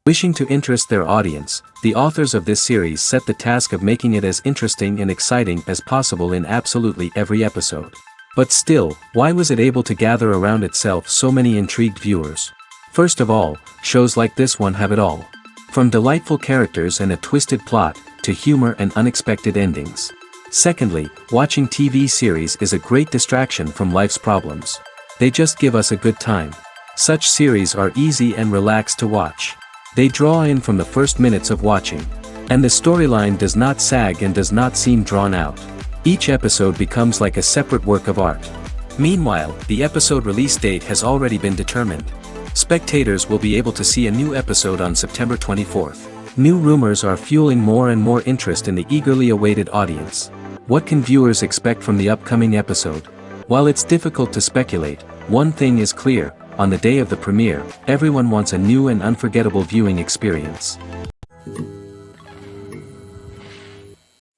Wishing to interest their audience, the authors of this series set the task of making it as interesting and exciting as possible in absolutely every episode. But still, why was it able to gather around itself so many intrigued viewers? First of all, shows like this one have it all. From delightful characters and a twisted plot, to humor and unexpected endings. Secondly, watching TV series is a great distraction from life's problems. They just give us a good time. Such series are easy and relaxed to watch. They draw in from the first minutes of watching. And the storyline does not sag and does not seem drawn out. Each episode becomes like a separate work of art. Meanwhile, the episode release date has already been determined. Spectators will be able to see a new episode on September 24th. New rumors are fueling more and more interest in the eagerly awaited audience. What can viewers expect from the upcoming episode? While it's difficult to speculate, one thing is clear. On the day of the premiere, everyone wants a new and unforgettable viewing experience.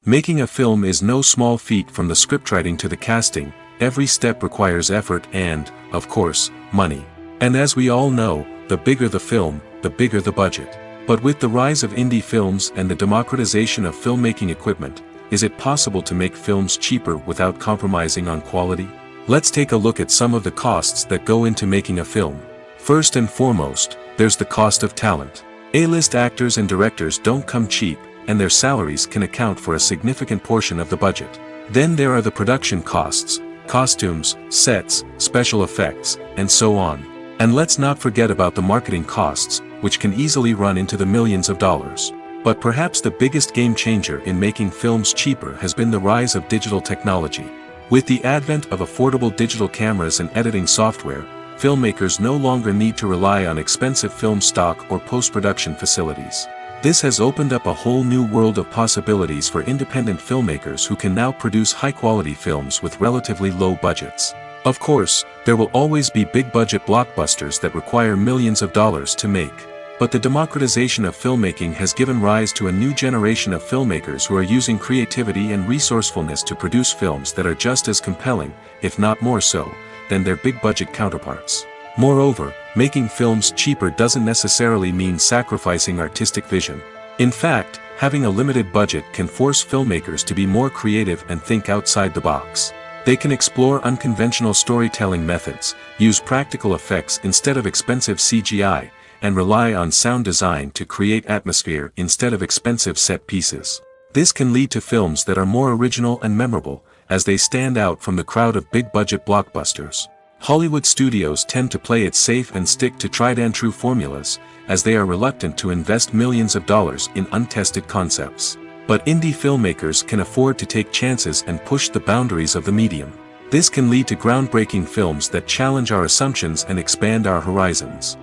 Making a film is no small feat. From the scriptwriting to the casting. Every step requires effort and, of course, money. And as we all know, the bigger the film, the bigger the budget. But with the rise of indie films and the democratization of filmmaking equipment, is it possible to make films cheaper without compromising on quality? Let's take a look at some of the costs that go into making a film. First and foremost, there's the cost of talent. A-list actors and directors don't come cheap, and their salaries can account for a significant portion of the budget. Then there are the production costs, costumes, sets, special effects, and so on. And let's not forget about the marketing costs, which can easily run into the millions of dollars. But perhaps the biggest game changer in making films cheaper has been the rise of digital technology. With the advent of affordable digital cameras and editing software, filmmakers no longer need to rely on expensive film stock or post-production facilities. This has opened up a whole new world of possibilities for independent filmmakers who can now produce high-quality films with relatively low budgets. Of course, there will always be big-budget blockbusters that require millions of dollars to make. But the democratization of filmmaking has given rise to a new generation of filmmakers who are using creativity and resourcefulness to produce films that are just as compelling, if not more so, than their big-budget counterparts. Moreover, making films cheaper doesn't necessarily mean sacrificing artistic vision. In fact, having a limited budget can force filmmakers to be more creative and think outside the box. They can explore unconventional storytelling methods, use practical effects instead of expensive CGI, and rely on sound design to create atmosphere instead of expensive set pieces. This can lead to films that are more original and memorable, as they stand out from the crowd of big-budget blockbusters. Hollywood studios tend to play it safe and stick to tried-and-true formulas, as they are reluctant to invest millions of dollars in untested concepts. But indie filmmakers can afford to take chances and push the boundaries of the medium. This can lead to groundbreaking films that challenge our assumptions and expand our horizons.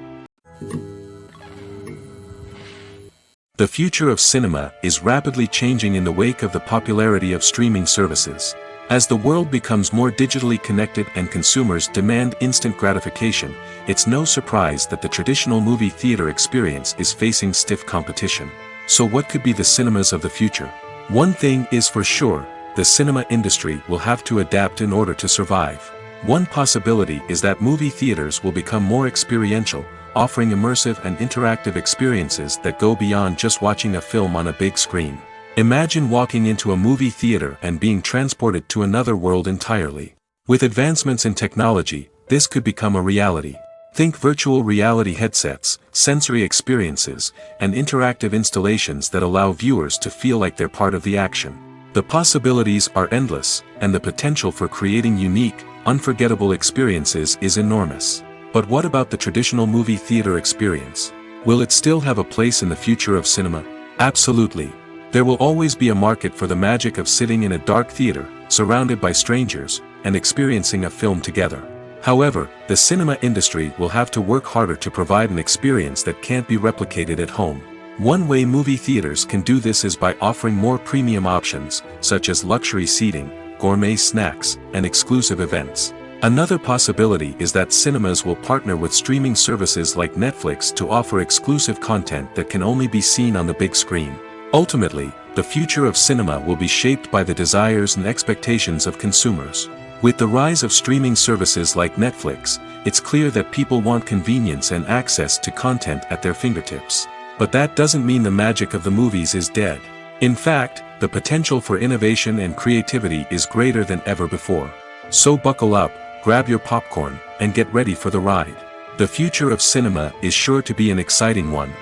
The future of cinema is rapidly changing in the wake of the popularity of streaming services. As the world becomes more digitally connected and consumers demand instant gratification, it's no surprise that the traditional movie theater experience is facing stiff competition. So what could be the cinemas of the future? One thing is for sure, the cinema industry will have to adapt in order to survive. One possibility is that movie theaters will become more experiential, offering immersive and interactive experiences that go beyond just watching a film on a big screen. Imagine walking into a movie theater and being transported to another world entirely. With advancements in technology, this could become a reality. Think virtual reality headsets, sensory experiences, and interactive installations that allow viewers to feel like they're part of the action. The possibilities are endless, and the potential for creating unique, unforgettable experiences is enormous. But what about the traditional movie theater experience? Will it still have a place in the future of cinema? Absolutely. There will always be a market for the magic of sitting in a dark theater, surrounded by strangers, and experiencing a film together. However, the cinema industry will have to work harder to provide an experience that can't be replicated at home. One way movie theaters can do this is by offering more premium options, such as luxury seating, gourmet snacks, and exclusive events. Another possibility is that cinemas will partner with streaming services like Netflix to offer exclusive content that can only be seen on the big screen. Ultimately, the future of cinema will be shaped by the desires and expectations of consumers. With the rise of streaming services like Netflix, it's clear that people want convenience and access to content at their fingertips. But that doesn't mean the magic of the movies is dead. In fact, the potential for innovation and creativity is greater than ever before. So buckle up, grab your popcorn, and get ready for the ride. The future of cinema is sure to be an exciting one.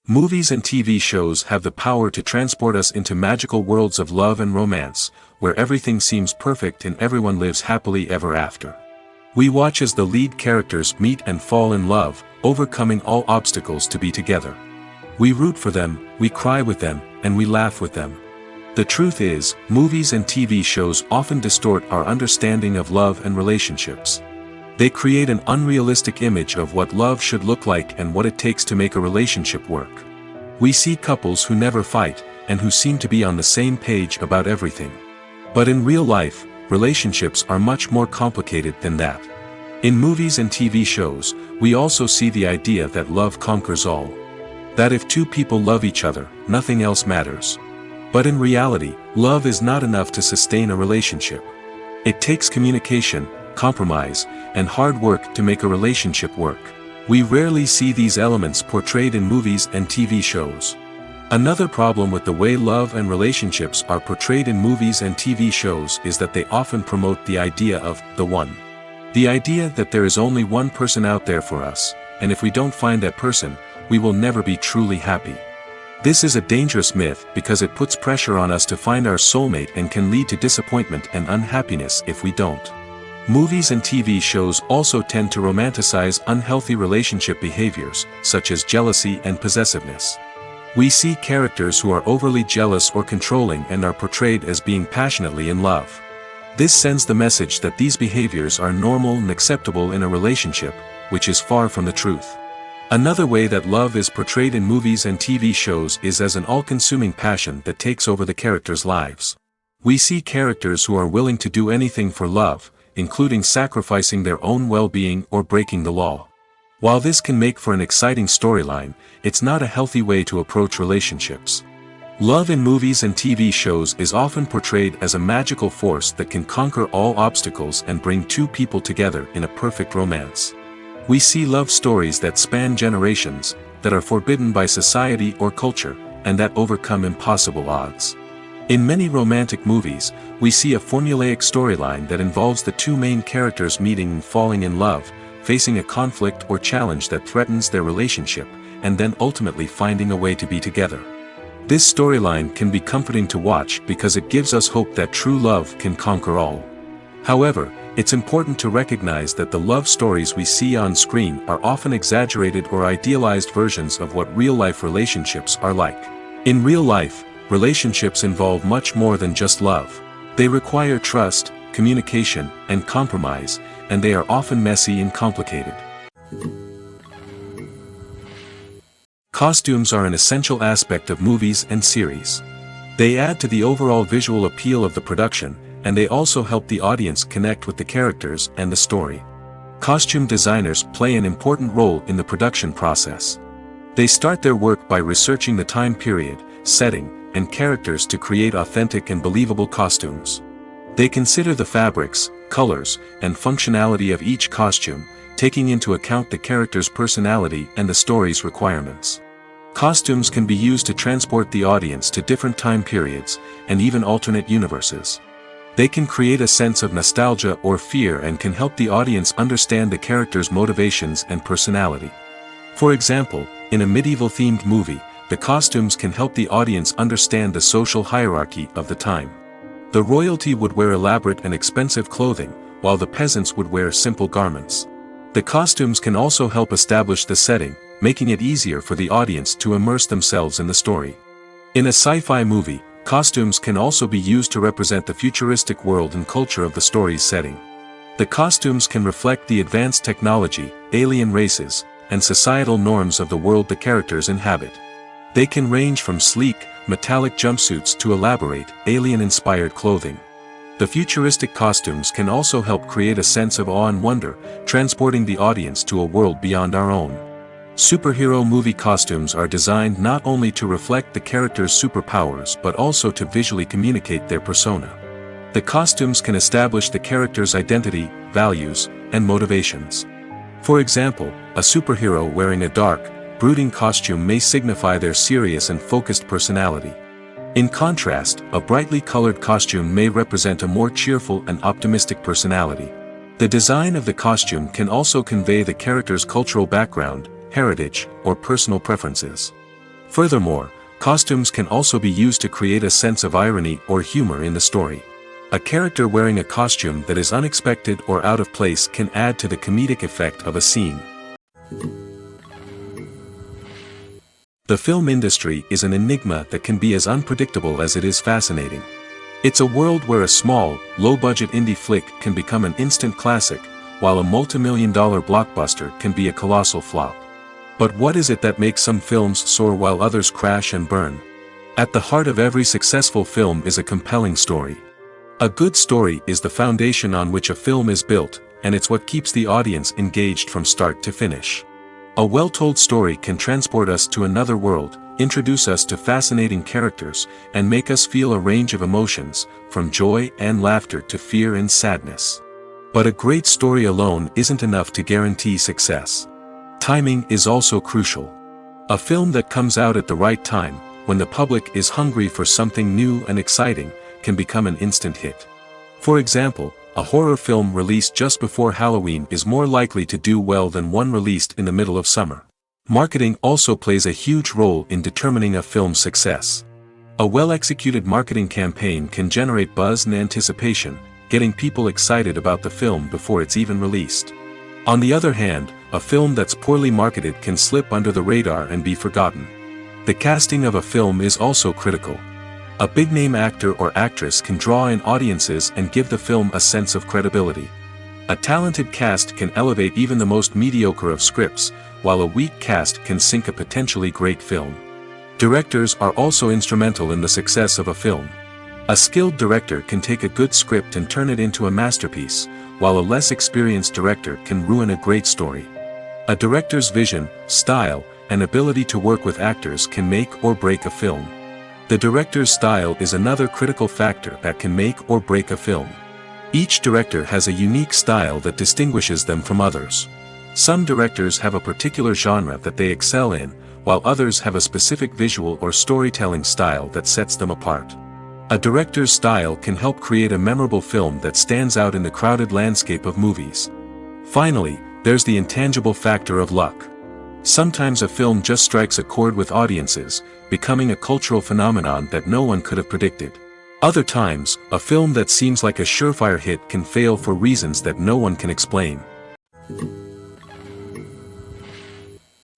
Movies and TV shows have the power to transport us into magical worlds of love and romance, where everything seems perfect and everyone lives happily ever after. We watch as the lead characters meet and fall in love, overcoming all obstacles to be together. We root for them, we cry with them, and we laugh with them. The truth is, movies and TV shows often distort our understanding of love and relationships. They create an unrealistic image of what love should look like and what it takes to make a relationship work. We see couples who never fight, and who seem to be on the same page about everything. But in real life, relationships are much more complicated than that. In movies and TV shows, we also see the idea that love conquers all. That if two people love each other, nothing else matters. But in reality, love is not enough to sustain a relationship. It takes communication, compromise, and hard work to make a relationship work. We rarely see these elements portrayed in movies and TV shows. Another problem with the way love and relationships are portrayed in movies and TV shows is that they often promote the idea of the one. The idea that there is only one person out there for us, and if we don't find that person, we will never be truly happy. This is a dangerous myth because it puts pressure on us to find our soulmate and can lead to disappointment and unhappiness if we don't. Movies and TV shows also tend to romanticize unhealthy relationship behaviors, such as jealousy and possessiveness. We see characters who are overly jealous or controlling and are portrayed as being passionately in love. This sends the message that these behaviors are normal and acceptable in a relationship, which is far from the truth. Another way that love is portrayed in movies and TV shows is as an all-consuming passion that takes over the characters' lives. We see characters who are willing to do anything for love, including sacrificing their own well-being or breaking the law. While this can make for an exciting storyline, it's not a healthy way to approach relationships. Love in movies and TV shows is often portrayed as a magical force that can conquer all obstacles and bring two people together in a perfect romance. We see love stories that span generations, that are forbidden by society or culture, and that overcome impossible odds. In many romantic movies, we see a formulaic storyline that involves the two main characters meeting and falling in love, facing a conflict or challenge that threatens their relationship, and then ultimately finding a way to be together. This storyline can be comforting to watch because it gives us hope that true love can conquer all. However, it's important to recognize that the love stories we see on screen are often exaggerated or idealized versions of what real-life relationships are like. In real life, relationships involve much more than just love. They require trust, communication, and compromise, and they are often messy and complicated. Costumes are an essential aspect of movies and series. They add to the overall visual appeal of the production, and they also help the audience connect with the characters and the story. Costume designers play an important role in the production process. They start their work by researching the time period, setting, and characters to create authentic and believable costumes. They consider the fabrics, colors, and functionality of each costume, taking into account the character's personality and the story's requirements. Costumes can be used to transport the audience to different time periods, and even alternate universes. They can create a sense of nostalgia or fear and can help the audience understand the character's motivations and personality. For example, in a medieval-themed movie, the costumes can help the audience understand the social hierarchy of the time. The royalty would wear elaborate and expensive clothing, while the peasants would wear simple garments. The costumes can also help establish the setting, making it easier for the audience to immerse themselves in the story. In a sci-fi movie, costumes can also be used to represent the futuristic world and culture of the story's setting. The costumes can reflect the advanced technology, alien races, and societal norms of the world the characters inhabit. They can range from sleek, metallic jumpsuits to elaborate, alien-inspired clothing. The futuristic costumes can also help create a sense of awe and wonder, transporting the audience to a world beyond our own. Superhero movie costumes are designed not only to reflect the character's superpowers but also to visually communicate their persona. The costumes can establish the character's identity, values, and motivations. For example, a superhero wearing a dark, brooding costume may signify their serious and focused personality. In contrast, a brightly colored costume may represent a more cheerful and optimistic personality. The design of the costume can also convey the character's cultural background, heritage, or personal preferences. Furthermore, costumes can also be used to create a sense of irony or humor in the story. A character wearing a costume that is unexpected or out of place can add to the comedic effect of a scene. The film industry is an enigma that can be as unpredictable as it is fascinating. It's a world where a small, low-budget indie flick can become an instant classic, while a multi-million-dollar blockbuster can be a colossal flop. But what is it that makes some films soar while others crash and burn? At the heart of every successful film is a compelling story. A good story is the foundation on which a film is built, and it's what keeps the audience engaged from start to finish. A well-told story can transport us to another world, introduce us to fascinating characters, and make us feel a range of emotions, from joy and laughter to fear and sadness. But a great story alone isn't enough to guarantee success. Timing is also crucial. A film that comes out at the right time, when the public is hungry for something new and exciting, can become an instant hit. For example, a horror film released just before Halloween is more likely to do well than one released in the middle of summer. Marketing also plays a huge role in determining a film's success. A well-executed marketing campaign can generate buzz and anticipation, getting people excited about the film before it's even released. On the other hand, a film that's poorly marketed can slip under the radar and be forgotten. The casting of a film is also critical. A big-name actor or actress can draw in audiences and give the film a sense of credibility. A talented cast can elevate even the most mediocre of scripts, while a weak cast can sink a potentially great film. Directors are also instrumental in the success of a film. A skilled director can take a good script and turn it into a masterpiece, while a less experienced director can ruin a great story. A director's vision, style, and ability to work with actors can make or break a film. The director's style is another critical factor that can make or break a film. Each director has a unique style that distinguishes them from others. Some directors have a particular genre that they excel in, while others have a specific visual or storytelling style that sets them apart. A director's style can help create a memorable film that stands out in the crowded landscape of movies. Finally, there's the intangible factor of luck. Sometimes a film just strikes a chord with audiences, becoming a cultural phenomenon that no one could have predicted. Other times, a film that seems like a surefire hit can fail for reasons that no one can explain.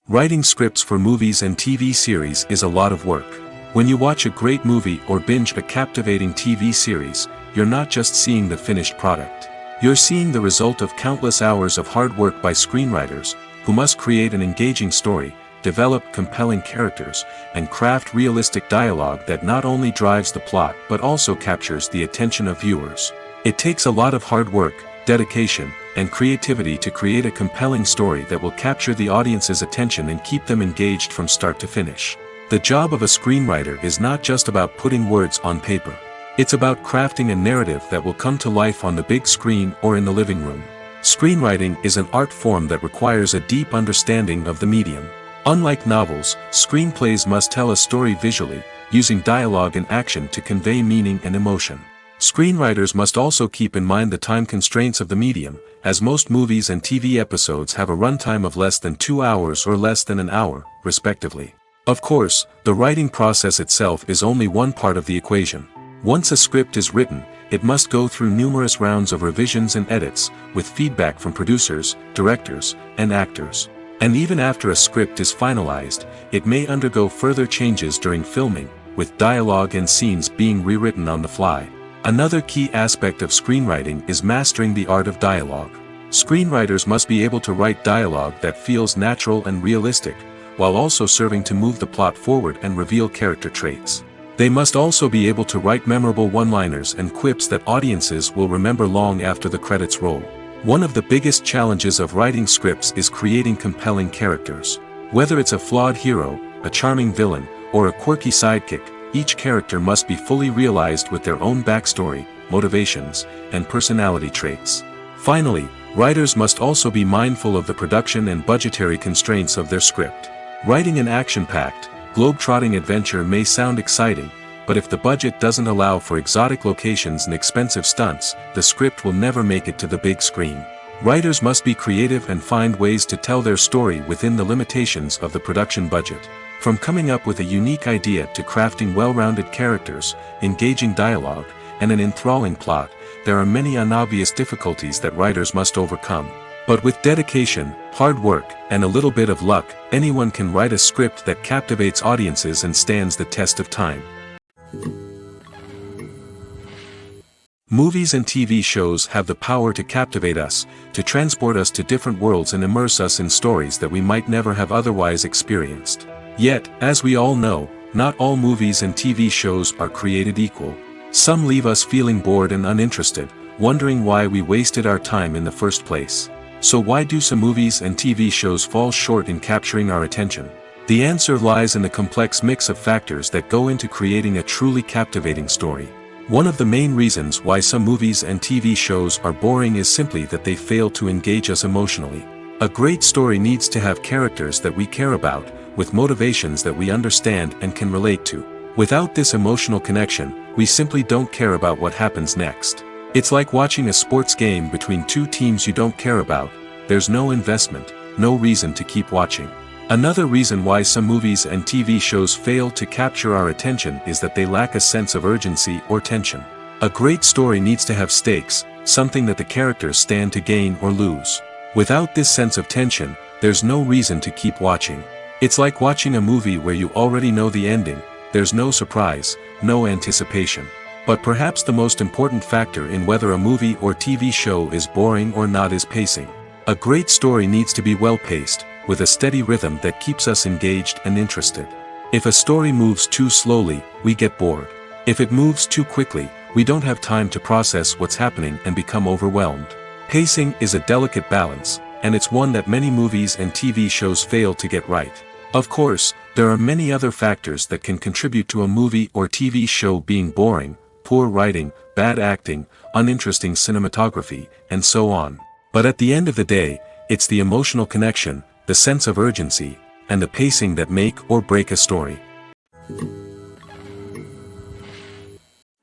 Writing scripts for movies and TV series is a lot of work. When you watch a great movie or binge a captivating TV series, you're not just seeing the finished product. You're seeing the result of countless hours of hard work by screenwriters, who must create an engaging story, develop compelling characters, and craft realistic dialogue that not only drives the plot but also captures the attention of viewers. It takes a lot of hard work, dedication, and creativity to create a compelling story that will capture the audience's attention and keep them engaged from start to finish. The job of a screenwriter is not just about putting words on paper. It's about crafting a narrative that will come to life on the big screen or in the living room. Screenwriting is an art form that requires a deep understanding of the medium. Unlike novels, screenplays must tell a story visually, using dialogue and action to convey meaning and emotion. Screenwriters must also keep in mind the time constraints of the medium, as most movies and TV episodes have a runtime of less than 2 hours or less than an hour, respectively. Of course, the writing process itself is only one part of the equation. Once a script is written, it must go through numerous rounds of revisions and edits, with feedback from producers, directors, and actors. And even after a script is finalized, it may undergo further changes during filming, with dialogue and scenes being rewritten on the fly. Another key aspect of screenwriting is mastering the art of dialogue. Screenwriters must be able to write dialogue that feels natural and realistic, while also serving to move the plot forward and reveal character traits. They must also be able to write memorable one-liners and quips that audiences will remember long after the credits roll. One of the biggest challenges of writing scripts is creating compelling characters. Whether it's a flawed hero, a charming villain, or a quirky sidekick, each character must be fully realized with their own backstory, motivations, and personality traits. Finally, writers must also be mindful of the production and budgetary constraints of their script. Writing an action-packed, globe-trotting adventure may sound exciting, but if the budget doesn't allow for exotic locations and expensive stunts, the script will never make it to the big screen. Writers must be creative and find ways to tell their story within the limitations of the production budget. From coming up with a unique idea to crafting well-rounded characters, engaging dialogue, and an enthralling plot, there are many unobvious difficulties that writers must overcome. But with dedication, hard work, and a little bit of luck, anyone can write a script that captivates audiences and stands the test of time. Movies and TV shows have the power to captivate us, to transport us to different worlds and immerse us in stories that we might never have otherwise experienced. Yet, as we all know, not all movies and TV shows are created equal. Some leave us feeling bored and uninterested, wondering why we wasted our time in the first place. So why do some movies and TV shows fall short in capturing our attention? The answer lies in the complex mix of factors that go into creating a truly captivating story. One of the main reasons why some movies and TV shows are boring is simply that they fail to engage us emotionally. A great story needs to have characters that we care about, with motivations that we understand and can relate to. Without this emotional connection, we simply don't care about what happens next. It's like watching a sports game between two teams you don't care about. There's no investment, no reason to keep watching. Another reason why some movies and TV shows fail to capture our attention is that they lack a sense of urgency or tension. A great story needs to have stakes, something that the characters stand to gain or lose. Without this sense of tension, there's no reason to keep watching. It's like watching a movie where you already know the ending. There's no surprise, no anticipation. But perhaps the most important factor in whether a movie or TV show is boring or not is pacing. A great story needs to be well-paced, with a steady rhythm that keeps us engaged and interested. If a story moves too slowly, we get bored. If it moves too quickly, we don't have time to process what's happening and become overwhelmed. Pacing is a delicate balance, and it's one that many movies and TV shows fail to get right. Of course, there are many other factors that can contribute to a movie or TV show being boring: poor writing, bad acting, uninteresting cinematography, and so on. But at the end of the day, it's the emotional connection, the sense of urgency, and the pacing that make or break a story.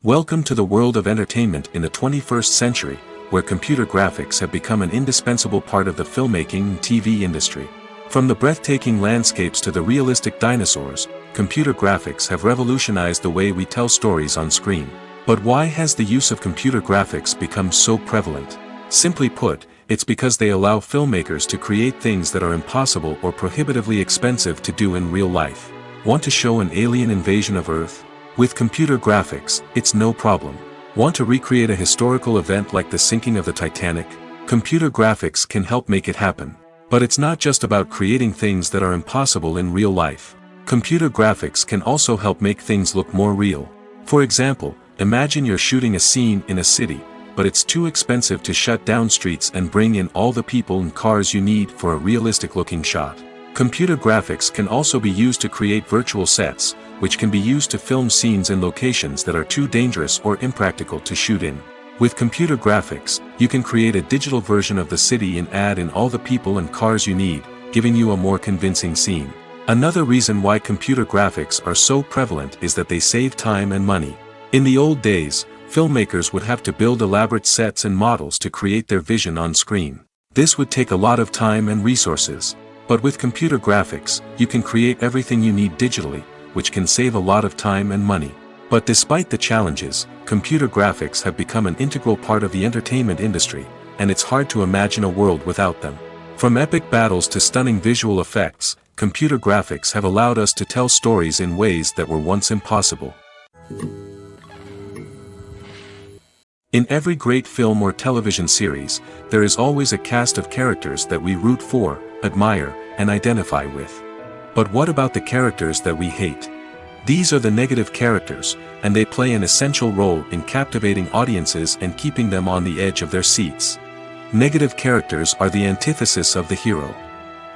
Welcome to the world of entertainment in the 21st century, where computer graphics have become an indispensable part of the filmmaking and TV industry. From the breathtaking landscapes to the realistic dinosaurs, computer graphics have revolutionized the way we tell stories on screen. But why has the use of computer graphics become so prevalent? Simply put, it's because they allow filmmakers to create things that are impossible or prohibitively expensive to do in real life. Want to show an alien invasion of Earth? With computer graphics, it's no problem. Want to recreate a historical event like the sinking of the Titanic? Computer graphics can help make it happen. But it's not just about creating things that are impossible in real life. Computer graphics can also help make things look more real. For example, imagine you're shooting a scene in a city, but it's too expensive to shut down streets and bring in all the people and cars you need for a realistic-looking shot. Computer graphics can also be used to create virtual sets, which can be used to film scenes in locations that are too dangerous or impractical to shoot in. With computer graphics, you can create a digital version of the city and add in all the people and cars you need, giving you a more convincing scene. Another reason why computer graphics are so prevalent is that they save time and money. In the old days, filmmakers would have to build elaborate sets and models to create their vision on screen. This would take a lot of time and resources. But with computer graphics, you can create everything you need digitally, which can save a lot of time and money. But despite the challenges, computer graphics have become an integral part of the entertainment industry, and it's hard to imagine a world without them. From epic battles to stunning visual effects, computer graphics have allowed us to tell stories in ways that were once impossible. In every great film or television series, there is always a cast of characters that we root for, admire, and identify with. But what about the characters that we hate? These are the negative characters, and they play an essential role in captivating audiences and keeping them on the edge of their seats. Negative characters are the antithesis of the hero.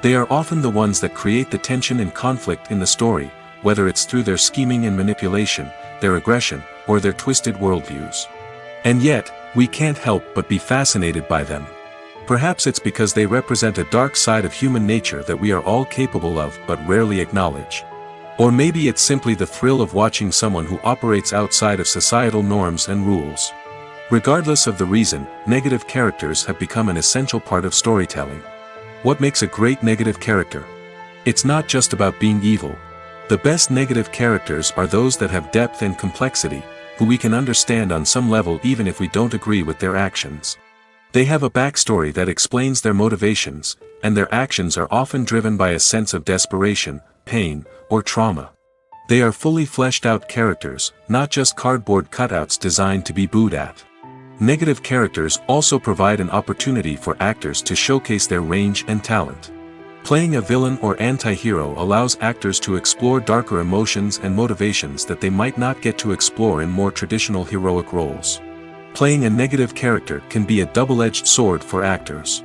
They are often the ones that create the tension and conflict in the story, whether it's through their scheming and manipulation, their aggression, or their twisted worldviews. And yet, we can't help but be fascinated by them. Perhaps it's because they represent a dark side of human nature that we are all capable of but rarely acknowledge. Or maybe it's simply the thrill of watching someone who operates outside of societal norms and rules. Regardless of the reason, negative characters have become an essential part of storytelling. What makes a great negative character? It's not just about being evil. The best negative characters are those that have depth and complexity, who we can understand on some level even if we don't agree with their actions. They have a backstory that explains their motivations, and their actions are often driven by a sense of desperation, pain, or trauma. They are fully fleshed out characters, not just cardboard cutouts designed to be booed at. Negative characters also provide an opportunity for actors to showcase their range and talent. Playing a villain or anti-hero allows actors to explore darker emotions and motivations that they might not get to explore in more traditional heroic roles. Playing a negative character can be a double-edged sword for actors.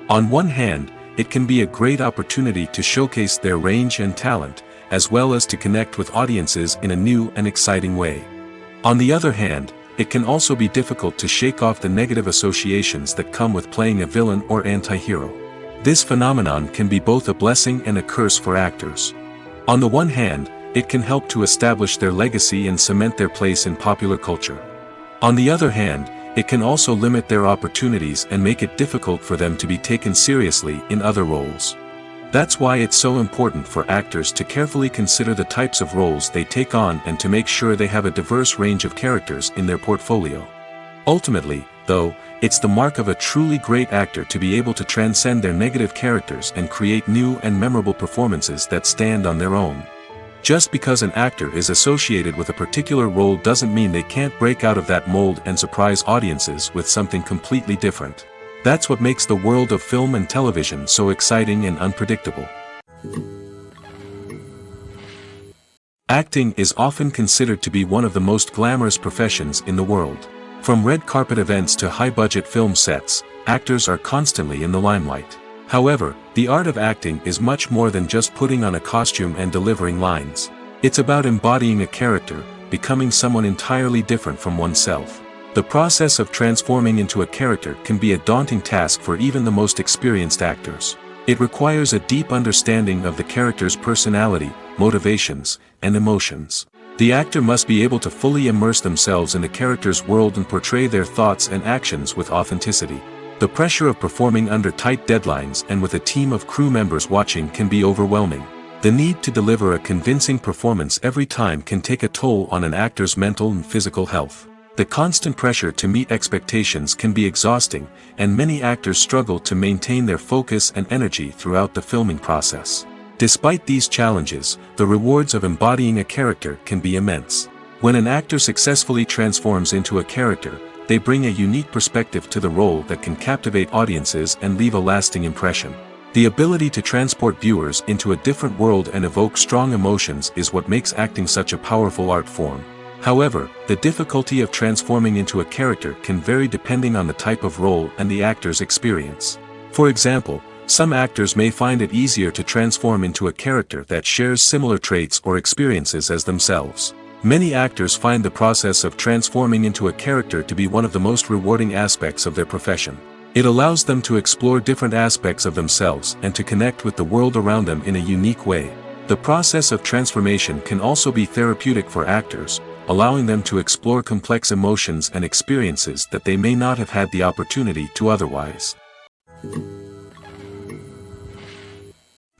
On one hand, it can be a great opportunity to showcase their range and talent, as well as to connect with audiences in a new and exciting way. On the other hand, it can also be difficult to shake off the negative associations that come with playing a villain or anti-hero. This phenomenon can be both a blessing and a curse for actors. On the one hand, it can help to establish their legacy and cement their place in popular culture. On the other hand, it can also limit their opportunities and make it difficult for them to be taken seriously in other roles. That's why it's so important for actors to carefully consider the types of roles they take on and to make sure they have a diverse range of characters in their portfolio. Ultimately, though, it's the mark of a truly great actor to be able to transcend their negative characters and create new and memorable performances that stand on their own. Just because an actor is associated with a particular role doesn't mean they can't break out of that mold and surprise audiences with something completely different. That's what makes the world of film and television so exciting and unpredictable. Acting is often considered to be one of the most glamorous professions in the world. From red carpet events to high-budget film sets, actors are constantly in the limelight. However, the art of acting is much more than just putting on a costume and delivering lines. It's about embodying a character, becoming someone entirely different from oneself. The process of transforming into a character can be a daunting task for even the most experienced actors. It requires a deep understanding of the character's personality, motivations, and emotions. The actor must be able to fully immerse themselves in the character's world and portray their thoughts and actions with authenticity. The pressure of performing under tight deadlines and with a team of crew members watching can be overwhelming. The need to deliver a convincing performance every time can take a toll on an actor's mental and physical health. The constant pressure to meet expectations can be exhausting, and many actors struggle to maintain their focus and energy throughout the filming process. Despite these challenges, the rewards of embodying a character can be immense. When an actor successfully transforms into a character, they bring a unique perspective to the role that can captivate audiences and leave a lasting impression. The ability to transport viewers into a different world and evoke strong emotions is what makes acting such a powerful art form. However, the difficulty of transforming into a character can vary depending on the type of role and the actor's experience. For example, some actors may find it easier to transform into a character that shares similar traits or experiences as themselves. Many actors find the process of transforming into a character to be one of the most rewarding aspects of their profession. It allows them to explore different aspects of themselves and to connect with the world around them in a unique way. The process of transformation can also be therapeutic for actors, allowing them to explore complex emotions and experiences that they may not have had the opportunity to otherwise.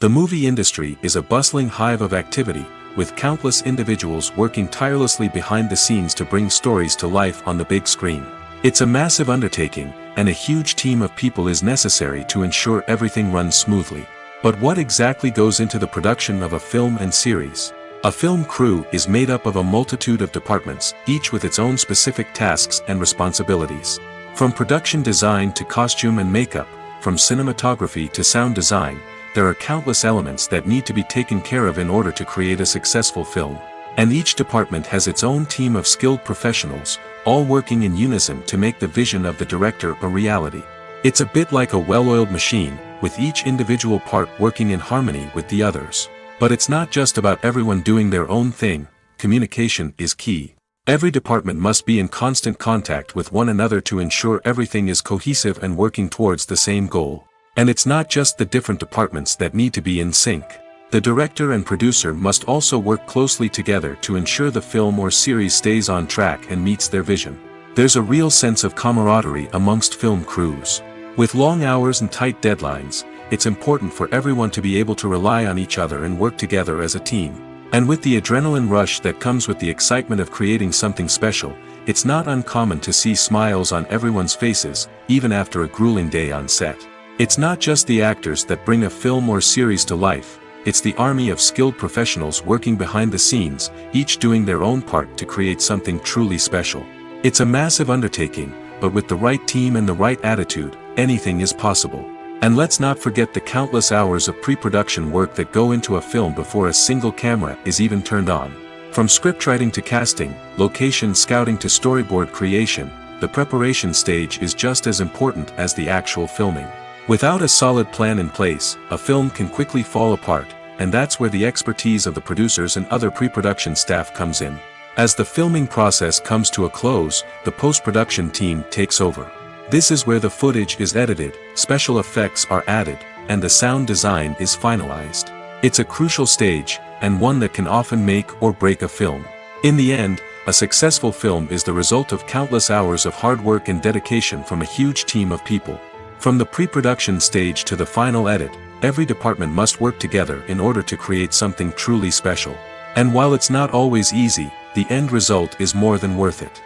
The movie industry is a bustling hive of activity, with countless individuals working tirelessly behind the scenes to bring stories to life on the big screen. It's a massive undertaking, and a huge team of people is necessary to ensure everything runs smoothly. But what exactly goes into the production of a film and series? A film crew is made up of a multitude of departments, each with its own specific tasks and responsibilities. From production design to costume and makeup, from cinematography to sound design, there are countless elements that need to be taken care of in order to create a successful film. And each department has its own team of skilled professionals, all working in unison to make the vision of the director a reality. It's a bit like a well-oiled machine, with each individual part working in harmony with the others. But it's not just about everyone doing their own thing. Communication is key. Every department must be in constant contact with one another to ensure everything is cohesive and working towards the same goal. And it's not just the different departments that need to be in sync. The director and producer must also work closely together to ensure the film or series stays on track and meets their vision. There's a real sense of camaraderie amongst film crews. With long hours and tight deadlines, it's important for everyone to be able to rely on each other and work together as a team. And with the adrenaline rush that comes with the excitement of creating something special, it's not uncommon to see smiles on everyone's faces, even after a grueling day on set. It's not just the actors that bring a film or series to life, it's the army of skilled professionals working behind the scenes, each doing their own part to create something truly special. It's a massive undertaking, but with the right team and the right attitude, anything is possible. And let's not forget the countless hours of pre-production work that go into a film before a single camera is even turned on. From scriptwriting to casting, location scouting to storyboard creation, the preparation stage is just as important as the actual filming. Without a solid plan in place, a film can quickly fall apart, and that's where the expertise of the producers and other pre-production staff comes in. As the filming process comes to a close, the post-production team takes over. This is where the footage is edited, special effects are added, and the sound design is finalized. It's a crucial stage, and one that can often make or break a film. In the end, a successful film is the result of countless hours of hard work and dedication from a huge team of people. From the pre-production stage to the final edit, every department must work together in order to create something truly special. And while it's not always easy, the end result is more than worth it.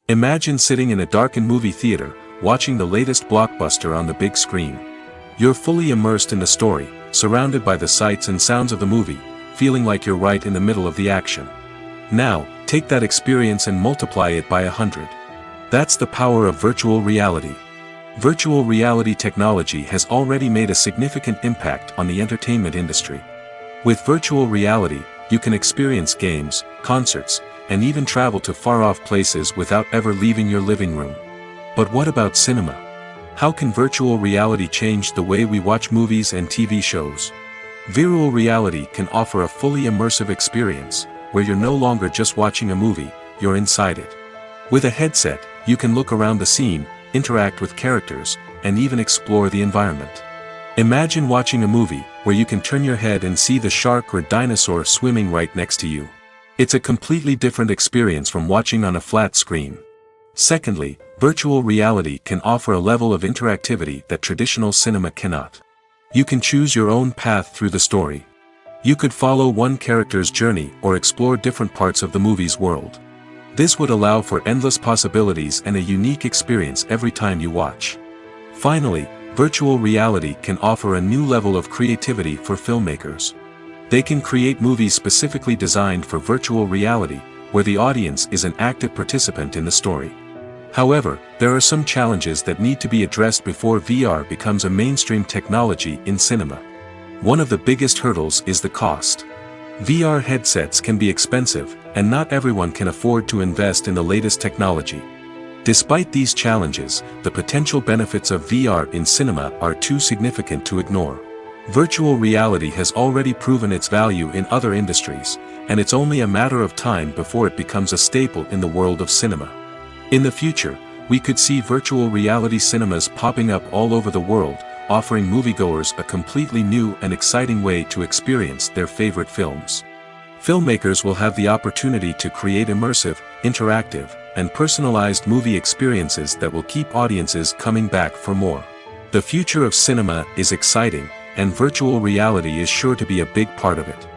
Imagine sitting in a darkened movie theater, watching the latest blockbuster on the big screen. You're fully immersed in the story, surrounded by the sights and sounds of the movie, feeling like you're right in the middle of the action. Now, take that experience and multiply it by 100. That's the power of virtual reality. Virtual reality technology has already made a significant impact on the entertainment industry. With virtual reality, you can experience games, concerts, and even travel to far-off places without ever leaving your living room. But what about cinema? How can virtual reality change the way we watch movies and TV shows? Virtual reality can offer a fully immersive experience, where you're no longer just watching a movie, you're inside it. With a headset, you can look around the scene, interact with characters, and even explore the environment. Imagine watching a movie where you can turn your head and see the shark or dinosaur swimming right next to you. It's a completely different experience from watching on a flat screen. Secondly, virtual reality can offer a level of interactivity that traditional cinema cannot. You can choose your own path through the story. You could follow one character's journey or explore different parts of the movie's world. This would allow for endless possibilities and a unique experience every time you watch. Finally, virtual reality can offer a new level of creativity for filmmakers. They can create movies specifically designed for virtual reality, where the audience is an active participant in the story. However, there are some challenges that need to be addressed before VR becomes a mainstream technology in cinema. One of the biggest hurdles is the cost. VR headsets can be expensive, and not everyone can afford to invest in the latest technology. Despite these challenges, the potential benefits of VR in cinema are too significant to ignore. Virtual reality has already proven its value in other industries, and it's only a matter of time before it becomes a staple in the world of cinema. In the future, we could see virtual reality cinemas popping up all over the world, offering moviegoers a completely new and exciting way to experience their favorite films. Filmmakers will have the opportunity to create immersive, interactive, and personalized movie experiences that will keep audiences coming back for more. The future of cinema is exciting, and virtual reality is sure to be a big part of it.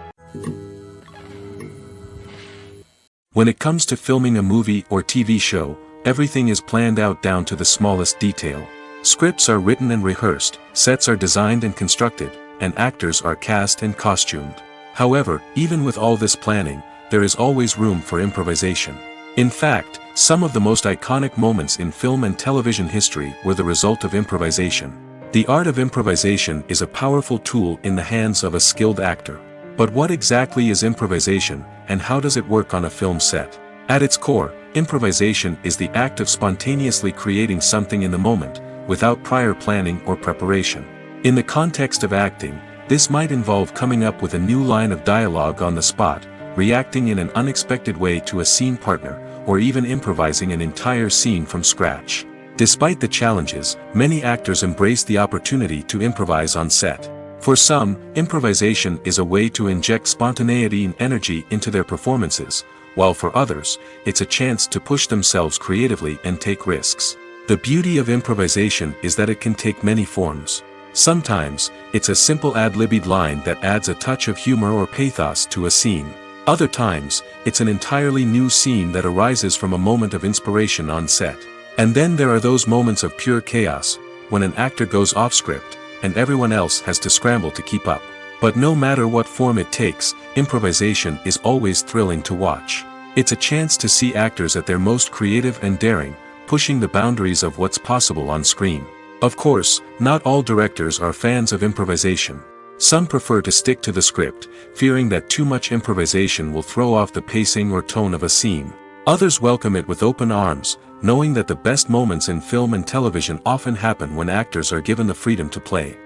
When it comes to filming a movie or TV show, everything is planned out down to the smallest detail. Scripts are written and rehearsed, sets are designed and constructed, and actors are cast and costumed. However, even with all this planning, there is always room for improvisation. In fact, some of the most iconic moments in film and television history were the result of improvisation. The art of improvisation is a powerful tool in the hands of a skilled actor. But what exactly is improvisation, and how does it work on a film set? At its core, improvisation is the act of spontaneously creating something in the moment, without prior planning or preparation. In the context of acting, this might involve coming up with a new line of dialogue on the spot, reacting in an unexpected way to a scene partner, or even improvising an entire scene from scratch. Despite the challenges, many actors embrace the opportunity to improvise on set. For some, improvisation is a way to inject spontaneity and energy into their performances, while for others, it's a chance to push themselves creatively and take risks. The beauty of improvisation is that it can take many forms. Sometimes, it's a simple ad-libbed line that adds a touch of humor or pathos to a scene. Other times, it's an entirely new scene that arises from a moment of inspiration on set. And then there are those moments of pure chaos, when an actor goes off script, and everyone else has to scramble to keep up. But no matter what form it takes, improvisation is always thrilling to watch. It's a chance to see actors at their most creative and daring, pushing the boundaries of what's possible on screen. Of course, not all directors are fans of improvisation. Some prefer to stick to the script, fearing that too much improvisation will throw off the pacing or tone of a scene. Others welcome it with open arms, knowing that the best moments in film and television often happen when actors are given the freedom to play.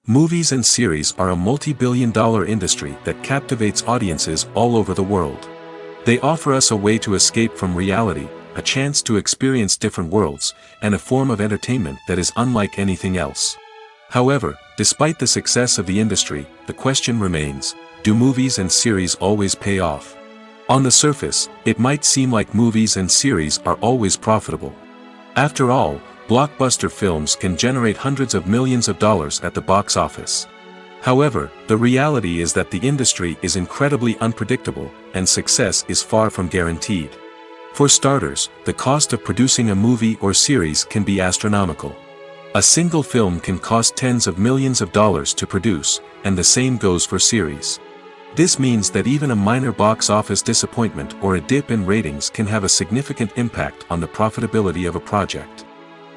Movies and series are a multi-billion-dollar industry that captivates audiences all over the world. They offer us a way to escape from reality, a chance to experience different worlds, and a form of entertainment that is unlike anything else. However, despite the success of the industry, the question remains, do movies and series always pay off? On the surface, it might seem like movies and series are always profitable. After all, blockbuster films can generate hundreds of millions of dollars at the box office. However, the reality is that the industry is incredibly unpredictable, and success is far from guaranteed. For starters, the cost of producing a movie or series can be astronomical. A single film can cost tens of millions of dollars to produce, and the same goes for series. This means that even a minor box office disappointment or a dip in ratings can have a significant impact on the profitability of a project.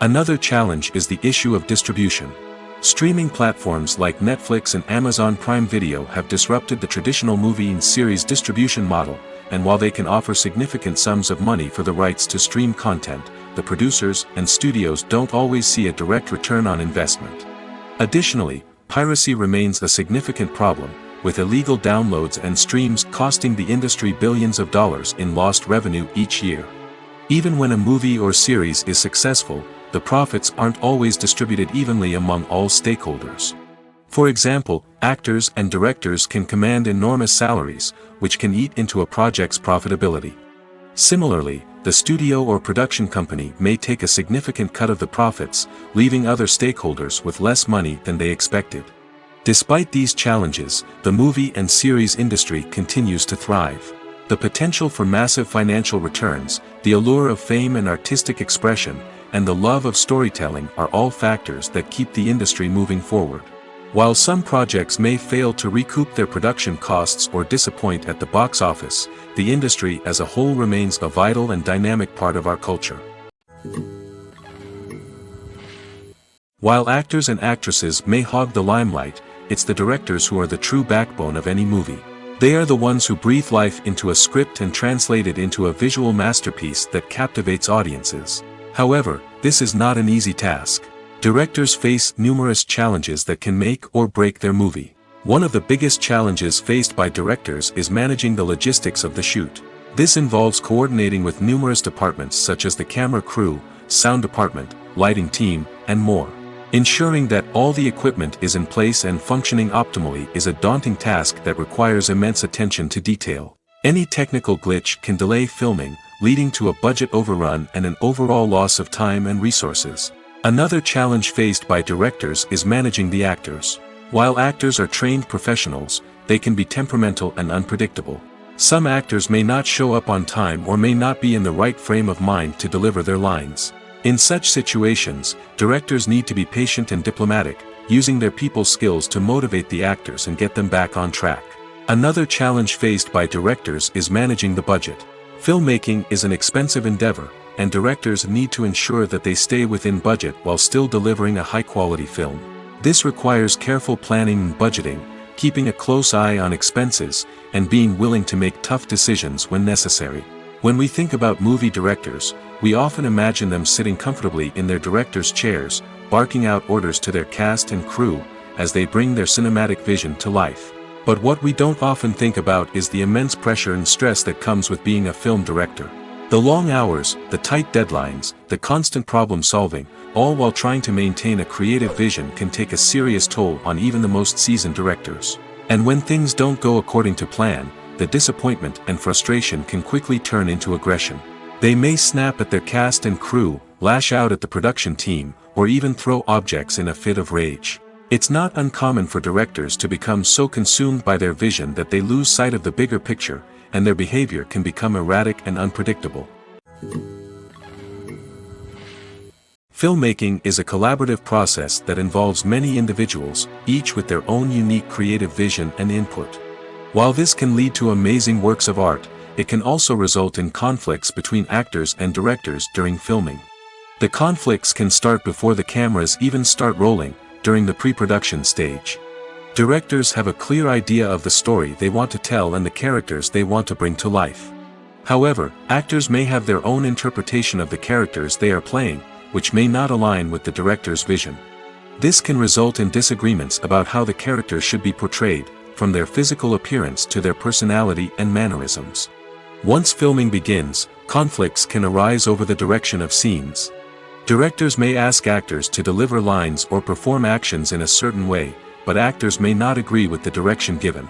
Another challenge is the issue of distribution. Streaming platforms like Netflix and Amazon Prime Video have disrupted the traditional movie and series distribution model, and while they can offer significant sums of money for the rights to stream content, the producers and studios don't always see a direct return on investment. Additionally, piracy remains a significant problem, with illegal downloads and streams costing the industry billions of dollars in lost revenue each year. Even when a movie or series is successful, the profits aren't always distributed evenly among all stakeholders. For example, actors and directors can command enormous salaries, which can eat into a project's profitability. Similarly, the studio or production company may take a significant cut of the profits, leaving other stakeholders with less money than they expected. Despite these challenges, the movie and series industry continues to thrive. The potential for massive financial returns, the allure of fame and artistic expression, and the love of storytelling are all factors that keep the industry moving forward. While some projects may fail to recoup their production costs or disappoint at the box office, the industry as a whole remains a vital and dynamic part of our culture. While actors and actresses may hog the limelight, it's the directors who are the true backbone of any movie. They are the ones who breathe life into a script and translate it into a visual masterpiece that captivates audiences. However, this is not an easy task. Directors face numerous challenges that can make or break their movie. One of the biggest challenges faced by directors is managing the logistics of the shoot. This involves coordinating with numerous departments such as the camera crew, sound department, lighting team, and more. Ensuring that all the equipment is in place and functioning optimally is a daunting task that requires immense attention to detail. Any technical glitch can delay filming, leading to a budget overrun and an overall loss of time and resources. Another challenge faced by directors is managing the actors. While actors are trained professionals, they can be temperamental and unpredictable. Some actors may not show up on time or may not be in the right frame of mind to deliver their lines. In such situations, directors need to be patient and diplomatic, using their people skills to motivate the actors and get them back on track. Another challenge faced by directors is managing the budget. Filmmaking is an expensive endeavor, and directors need to ensure that they stay within budget while still delivering a high-quality film. This requires careful planning and budgeting, keeping a close eye on expenses, and being willing to make tough decisions when necessary. When we think about movie directors, we often imagine them sitting comfortably in their director's chairs, barking out orders to their cast and crew, as they bring their cinematic vision to life. But what we don't often think about is the immense pressure and stress that comes with being a film director. The long hours, the tight deadlines, the constant problem solving, all while trying to maintain a creative vision can take a serious toll on even the most seasoned directors. And when things don't go according to plan, the disappointment and frustration can quickly turn into aggression. They may snap at their cast and crew, lash out at the production team, or even throw objects in a fit of rage. It's not uncommon for directors to become so consumed by their vision that they lose sight of the bigger picture, and their behavior can become erratic and unpredictable. Filmmaking is a collaborative process that involves many individuals, each with their own unique creative vision and input. While this can lead to amazing works of art, it can also result in conflicts between actors and directors during filming. The conflicts can start before the cameras even start rolling, during the pre-production stage. Directors have a clear idea of the story they want to tell and the characters they want to bring to life. However, actors may have their own interpretation of the characters they are playing, which may not align with the director's vision. This can result in disagreements about how the characters should be portrayed, from their physical appearance to their personality and mannerisms. Once filming begins, conflicts can arise over the direction of scenes. Directors may ask actors to deliver lines or perform actions in a certain way, but actors may not agree with the direction given.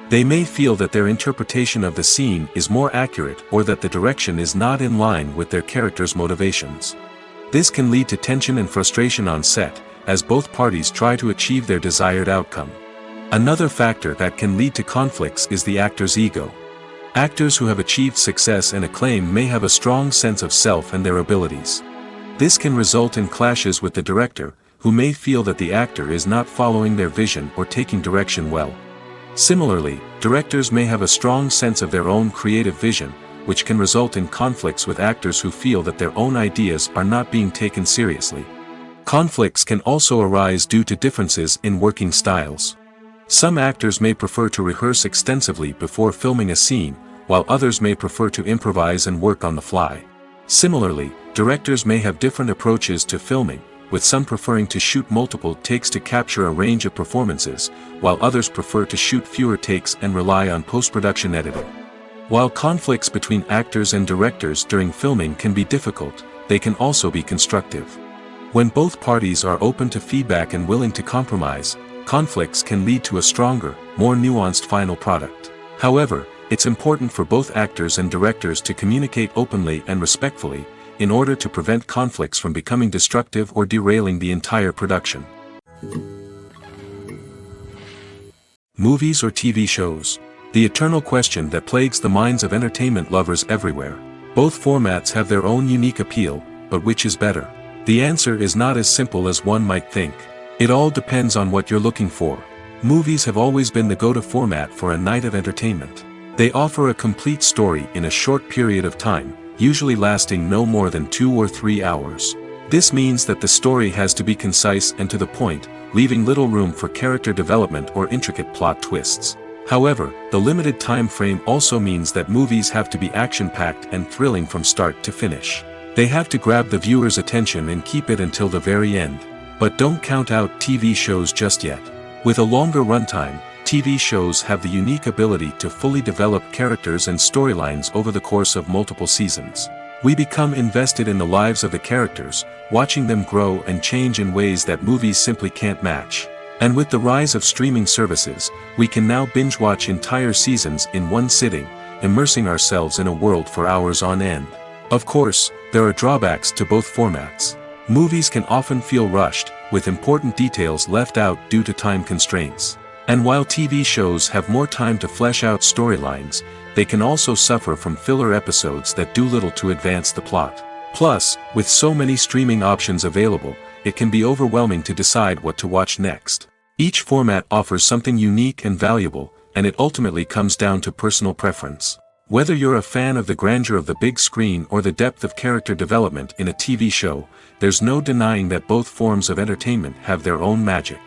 They may feel that their interpretation of the scene is more accurate or that the direction is not in line with their character's motivations. This can lead to tension and frustration on set, as both parties try to achieve their desired outcome. Another factor that can lead to conflicts is the actor's ego. Actors who have achieved success and acclaim may have a strong sense of self and their abilities. This can result in clashes with the director, who may feel that the actor is not following their vision or taking direction well. Similarly, directors may have a strong sense of their own creative vision, which can result in conflicts with actors who feel that their own ideas are not being taken seriously. Conflicts can also arise due to differences in working styles. Some actors may prefer to rehearse extensively before filming a scene, while others may prefer to improvise and work on the fly. Similarly, directors may have different approaches to filming, with some preferring to shoot multiple takes to capture a range of performances, while others prefer to shoot fewer takes and rely on post-production editing. While conflicts between actors and directors during filming can be difficult, they can also be constructive. When both parties are open to feedback and willing to compromise, conflicts can lead to a stronger, more nuanced final product. However, it's important for both actors and directors to communicate openly and respectfully, in order to prevent conflicts from becoming destructive or derailing the entire production. Movies or TV shows? The eternal question that plagues the minds of entertainment lovers everywhere. Both formats have their own unique appeal, but which is better? The answer is not as simple as one might think. It all depends on what you're looking for. Movies have always been the go-to format for a night of entertainment. They offer a complete story in a short period of time, usually lasting no more than 2 or 3 hours. This means that the story has to be concise and to the point, leaving little room for character development or intricate plot twists. However, the limited time frame also means that movies have to be action-packed and thrilling from start to finish. They have to grab the viewer's attention and keep it until the very end. But don't count out TV shows just yet. With a longer runtime, TV shows have the unique ability to fully develop characters and storylines over the course of multiple seasons. We become invested in the lives of the characters, watching them grow and change in ways that movies simply can't match. And with the rise of streaming services, we can now binge-watch entire seasons in one sitting, immersing ourselves in a world for hours on end. Of course, there are drawbacks to both formats. Movies can often feel rushed, with important details left out due to time constraints. And while TV shows have more time to flesh out storylines, they can also suffer from filler episodes that do little to advance the plot. Plus, with so many streaming options available, it can be overwhelming to decide what to watch next. Each format offers something unique and valuable, and it ultimately comes down to personal preference. Whether you're a fan of the grandeur of the big screen or the depth of character development in a TV show, there's no denying that both forms of entertainment have their own magic.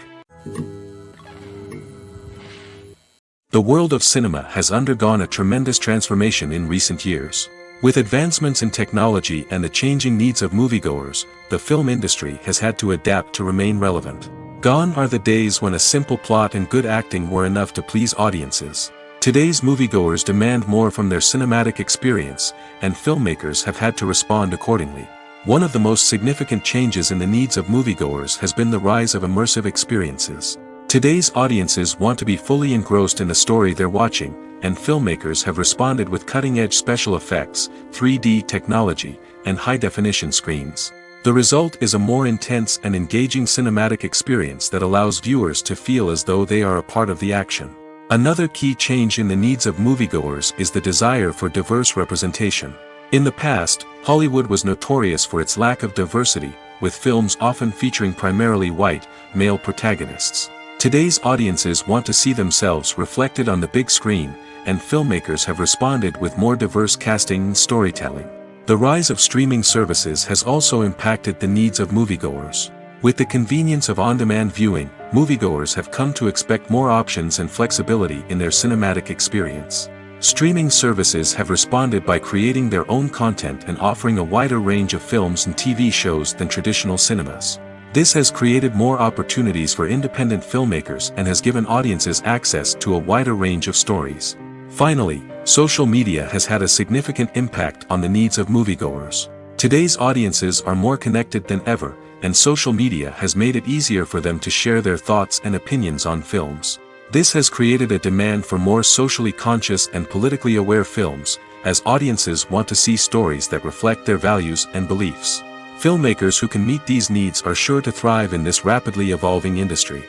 The world of cinema has undergone a tremendous transformation in recent years. With advancements in technology and the changing needs of moviegoers, the film industry has had to adapt to remain relevant. Gone are the days when a simple plot and good acting were enough to please audiences. Today's moviegoers demand more from their cinematic experience, and filmmakers have had to respond accordingly. One of the most significant changes in the needs of moviegoers has been the rise of immersive experiences. Today's audiences want to be fully engrossed in the story they're watching, and filmmakers have responded with cutting-edge special effects, 3D technology, and high-definition screens. The result is a more intense and engaging cinematic experience that allows viewers to feel as though they are a part of the action. Another key change in the needs of moviegoers is the desire for diverse representation. In the past, Hollywood was notorious for its lack of diversity, with films often featuring primarily white, male protagonists. Today's audiences want to see themselves reflected on the big screen, and filmmakers have responded with more diverse casting and storytelling. The rise of streaming services has also impacted the needs of moviegoers. With the convenience of on-demand viewing, moviegoers have come to expect more options and flexibility in their cinematic experience. Streaming services have responded by creating their own content and offering a wider range of films and TV shows than traditional cinemas. This has created more opportunities for independent filmmakers and has given audiences access to a wider range of stories. Finally, social media has had a significant impact on the needs of moviegoers. Today's audiences are more connected than ever, and social media has made it easier for them to share their thoughts and opinions on films. This has created a demand for more socially conscious and politically aware films, as audiences want to see stories that reflect their values and beliefs. Filmmakers who can meet these needs are sure to thrive in this rapidly evolving industry.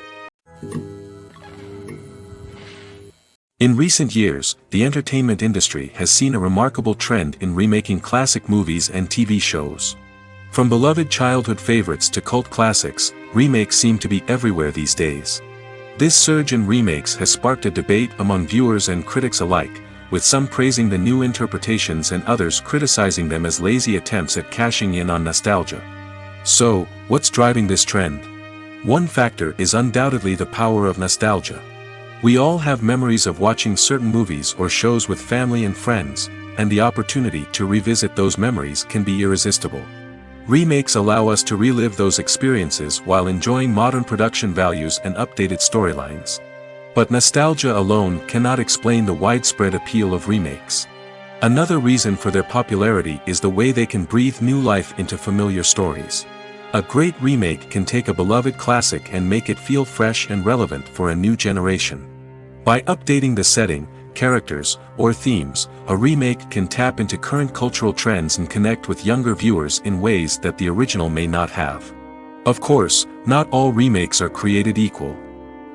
In recent years, the entertainment industry has seen a remarkable trend in remaking classic movies and TV shows. From beloved childhood favorites to cult classics, remakes seem to be everywhere these days. This surge in remakes has sparked a debate among viewers and critics alike, with some praising the new interpretations and others criticizing them as lazy attempts at cashing in on nostalgia. So, what's driving this trend? One factor is undoubtedly the power of nostalgia. We all have memories of watching certain movies or shows with family and friends, and the opportunity to revisit those memories can be irresistible. Remakes allow us to relive those experiences while enjoying modern production values and updated storylines. But nostalgia alone cannot explain the widespread appeal of remakes. Another reason for their popularity is the way they can breathe new life into familiar stories. A great remake can take a beloved classic and make it feel fresh and relevant for a new generation. By updating the setting, characters, or themes, a remake can tap into current cultural trends and connect with younger viewers in ways that the original may not have. Of course, not all remakes are created equal.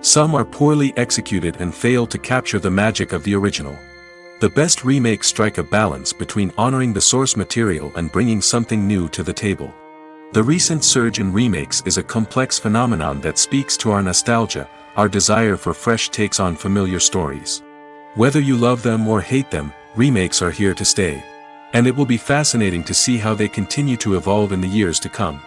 Some are poorly executed and fail to capture the magic of the original. The best remakes strike a balance between honoring the source material and bringing something new to the table. The recent surge in remakes is a complex phenomenon that speaks to our nostalgia, our desire for fresh takes on familiar stories. Whether you love them or hate them, remakes are here to stay. And it will be fascinating to see how they continue to evolve in the years to come.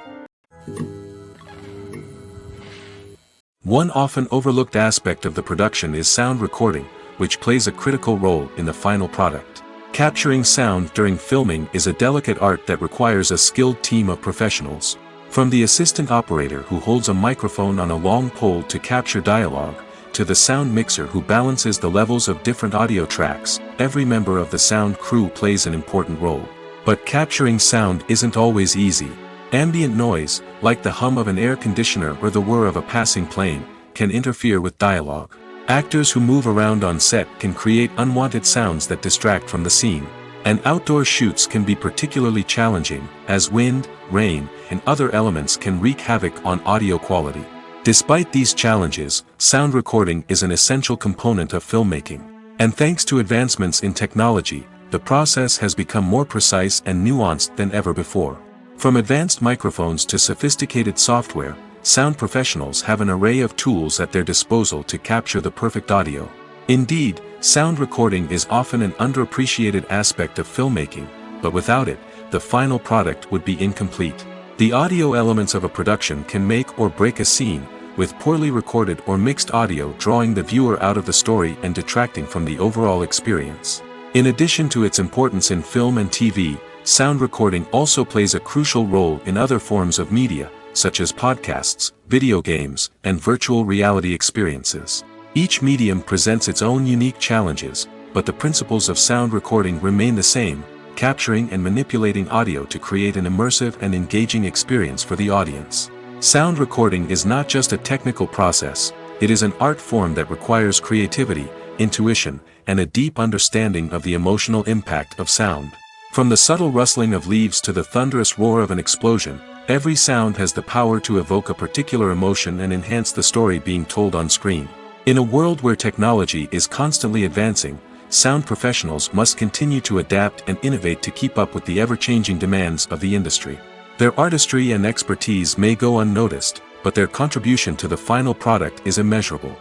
One often overlooked aspect of the production is sound recording, which plays a critical role in the final product. Capturing sound during filming is a delicate art that requires a skilled team of professionals. From the assistant operator who holds a microphone on a long pole to capture dialogue, to the sound mixer who balances the levels of different audio tracks, every member of the sound crew plays an important role. But capturing sound isn't always easy. Ambient noise, like the hum of an air conditioner or the whir of a passing plane, can interfere with dialogue. Actors who move around on set can create unwanted sounds that distract from the scene. And outdoor shoots can be particularly challenging, as wind, rain, and other elements can wreak havoc on audio quality. Despite these challenges, sound recording is an essential component of filmmaking. And thanks to advancements in technology, the process has become more precise and nuanced than ever before. From advanced microphones to sophisticated software, sound professionals have an array of tools at their disposal to capture the perfect audio. Indeed, sound recording is often an underappreciated aspect of filmmaking, but without it, the final product would be incomplete. The audio elements of a production can make or break a scene, with poorly recorded or mixed audio drawing the viewer out of the story and detracting from the overall experience. In addition to its importance in film and TV, sound recording also plays a crucial role in other forms of media, such as podcasts, video games, and virtual reality experiences. Each medium presents its own unique challenges, but the principles of sound recording remain the same, capturing and manipulating audio to create an immersive and engaging experience for the audience. Sound recording is not just a technical process, it is an art form that requires creativity, intuition, and a deep understanding of the emotional impact of sound. From the subtle rustling of leaves to the thunderous roar of an explosion, every sound has the power to evoke a particular emotion and enhance the story being told on screen. In a world where technology is constantly advancing, sound professionals must continue to adapt and innovate to keep up with the ever-changing demands of the industry. Their artistry and expertise may go unnoticed, but their contribution to the final product is immeasurable.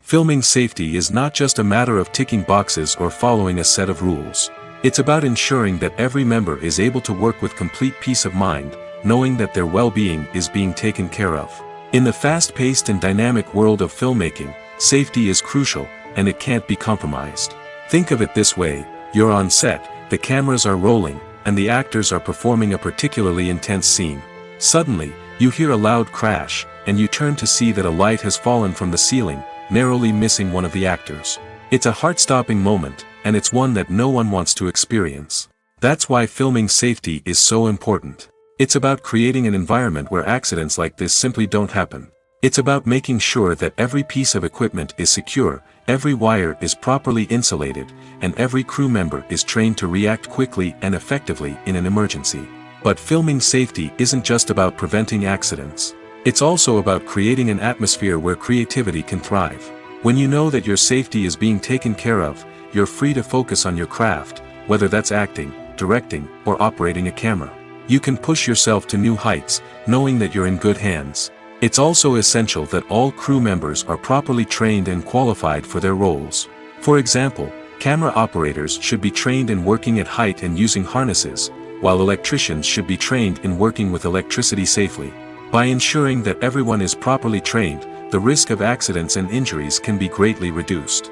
Filming safety is not just a matter of ticking boxes or following a set of rules. It's about ensuring that every member is able to work with complete peace of mind, knowing that their well-being is being taken care of. In the fast-paced and dynamic world of filmmaking, safety is crucial, and it can't be compromised. Think of it this way: you're on set, the cameras are rolling, and the actors are performing a particularly intense scene. Suddenly, you hear a loud crash, and you turn to see that a light has fallen from the ceiling, narrowly missing one of the actors. It's a heart-stopping moment, and it's one that no one wants to experience. That's why filming safety is so important. It's about creating an environment where accidents like this simply don't happen. It's about making sure that every piece of equipment is secure, every wire is properly insulated, and every crew member is trained to react quickly and effectively in an emergency. But filming safety isn't just about preventing accidents. It's also about creating an atmosphere where creativity can thrive. When you know that your safety is being taken care of, you're free to focus on your craft, whether that's acting, directing, or operating a camera. You can push yourself to new heights, knowing that you're in good hands. It's also essential that all crew members are properly trained and qualified for their roles. For example, camera operators should be trained in working at height and using harnesses, while electricians should be trained in working with electricity safely. By ensuring that everyone is properly trained, the risk of accidents and injuries can be greatly reduced.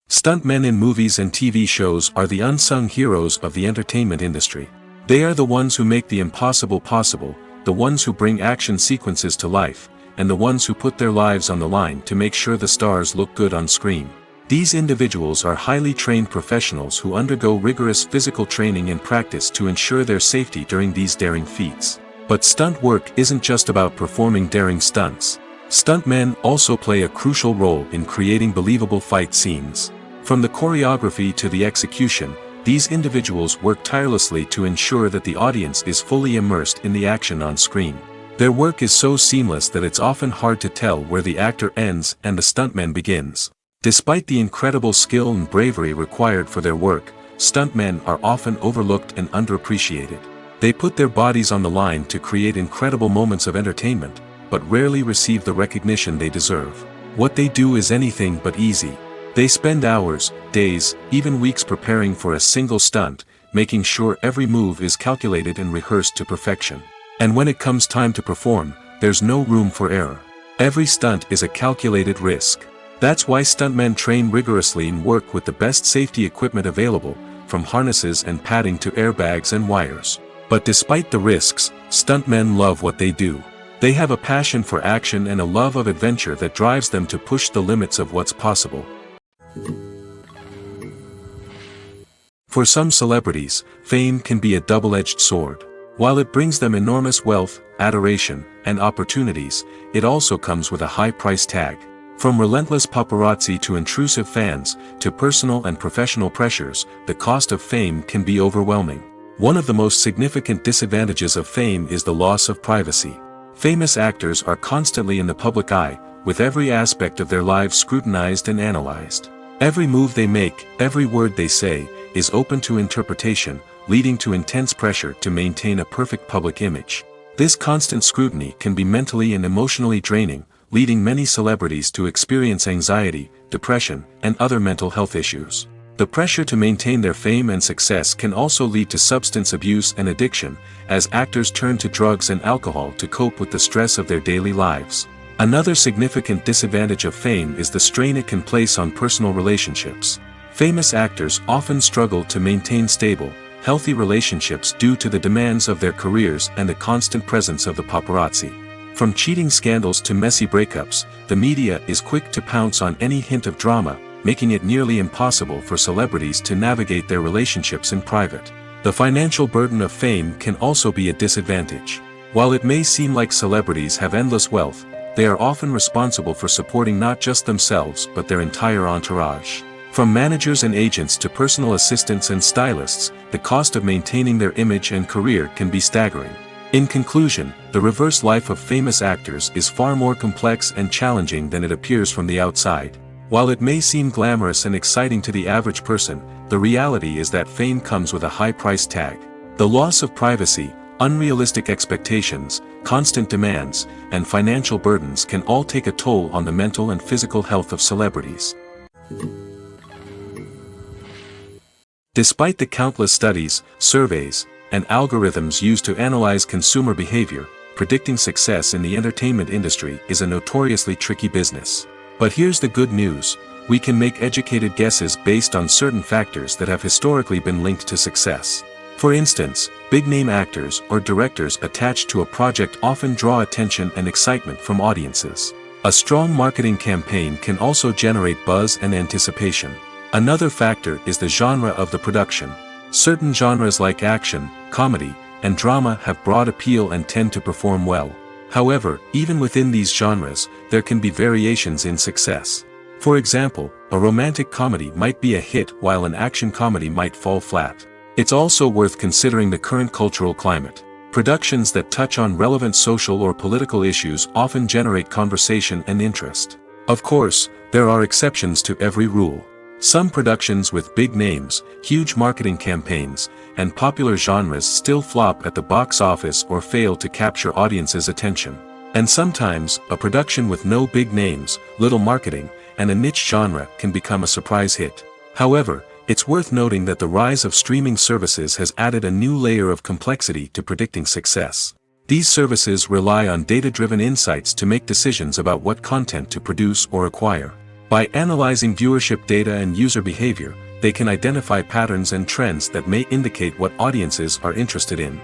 Stuntmen in movies and TV shows are the unsung heroes of the entertainment industry. They are the ones who make the impossible possible, the ones who bring action sequences to life, and the ones who put their lives on the line to make sure the stars look good on screen. These individuals are highly trained professionals who undergo rigorous physical training and practice to ensure their safety during these daring feats. But stunt work isn't just about performing daring stunts. Stuntmen also play a crucial role in creating believable fight scenes. From the choreography to the execution, these individuals work tirelessly to ensure that the audience is fully immersed in the action on screen. Their work is so seamless that it's often hard to tell where the actor ends and the stuntman begins. Despite the incredible skill and bravery required for their work, stuntmen are often overlooked and underappreciated. They put their bodies on the line to create incredible moments of entertainment, but rarely receive the recognition they deserve. What they do is anything but easy. They spend hours, days, even weeks preparing for a single stunt, making sure every move is calculated and rehearsed to perfection. And when it comes time to perform, there's no room for error. Every stunt is a calculated risk. That's why stuntmen train rigorously and work with the best safety equipment available, from harnesses and padding to airbags and wires. But despite the risks, stuntmen love what they do. They have a passion for action and a love of adventure that drives them to push the limits of what's possible. For some celebrities, fame can be a double-edged sword. While it brings them enormous wealth, adoration, and opportunities, it also comes with a high price tag. From relentless paparazzi to intrusive fans, to personal and professional pressures, the cost of fame can be overwhelming. One of the most significant disadvantages of fame is the loss of privacy. Famous actors are constantly in the public eye, with every aspect of their lives scrutinized and analyzed. Every move they make, every word they say, is open to interpretation, leading to intense pressure to maintain a perfect public image. This constant scrutiny can be mentally and emotionally draining, leading many celebrities to experience anxiety, depression, and other mental health issues. The pressure to maintain their fame and success can also lead to substance abuse and addiction, as actors turn to drugs and alcohol to cope with the stress of their daily lives. Another significant disadvantage of fame is the strain it can place on personal relationships. Famous actors often struggle to maintain stable, healthy relationships due to the demands of their careers and the constant presence of the paparazzi. From cheating scandals to messy breakups, the media is quick to pounce on any hint of drama, making it nearly impossible for celebrities to navigate their relationships in private. The financial burden of fame can also be a disadvantage. While it may seem like celebrities have endless wealth, they are often responsible for supporting not just themselves but their entire entourage. From managers and agents to personal assistants and stylists, the cost of maintaining their image and career can be staggering. In conclusion, the reverse life of famous actors is far more complex and challenging than it appears from the outside. While it may seem glamorous and exciting to the average person, the reality is that fame comes with a high price tag. The loss of privacy, unrealistic expectations, constant demands, and financial burdens can all take a toll on the mental and physical health of celebrities. Despite the countless studies, surveys, and algorithms used to analyze consumer behavior, predicting success in the entertainment industry is a notoriously tricky business. But here's the good news: we can make educated guesses based on certain factors that have historically been linked to success. For instance, big-name actors or directors attached to a project often draw attention and excitement from audiences. A strong marketing campaign can also generate buzz and anticipation. Another factor is the genre of the production. Certain genres like action, comedy, and drama have broad appeal and tend to perform well. However, even within these genres, there can be variations in success. For example, a romantic comedy might be a hit while an action comedy might fall flat. It's also worth considering the current cultural climate. Productions that touch on relevant social or political issues often generate conversation and interest. Of course, there are exceptions to every rule. Some productions with big names, huge marketing campaigns, and popular genres still flop at the box office or fail to capture audiences' attention. And sometimes, a production with no big names, little marketing, and a niche genre can become a surprise hit. However, it's worth noting that the rise of streaming services has added a new layer of complexity to predicting success. These services rely on data-driven insights to make decisions about what content to produce or acquire. By analyzing viewership data and user behavior, they can identify patterns and trends that may indicate what audiences are interested in.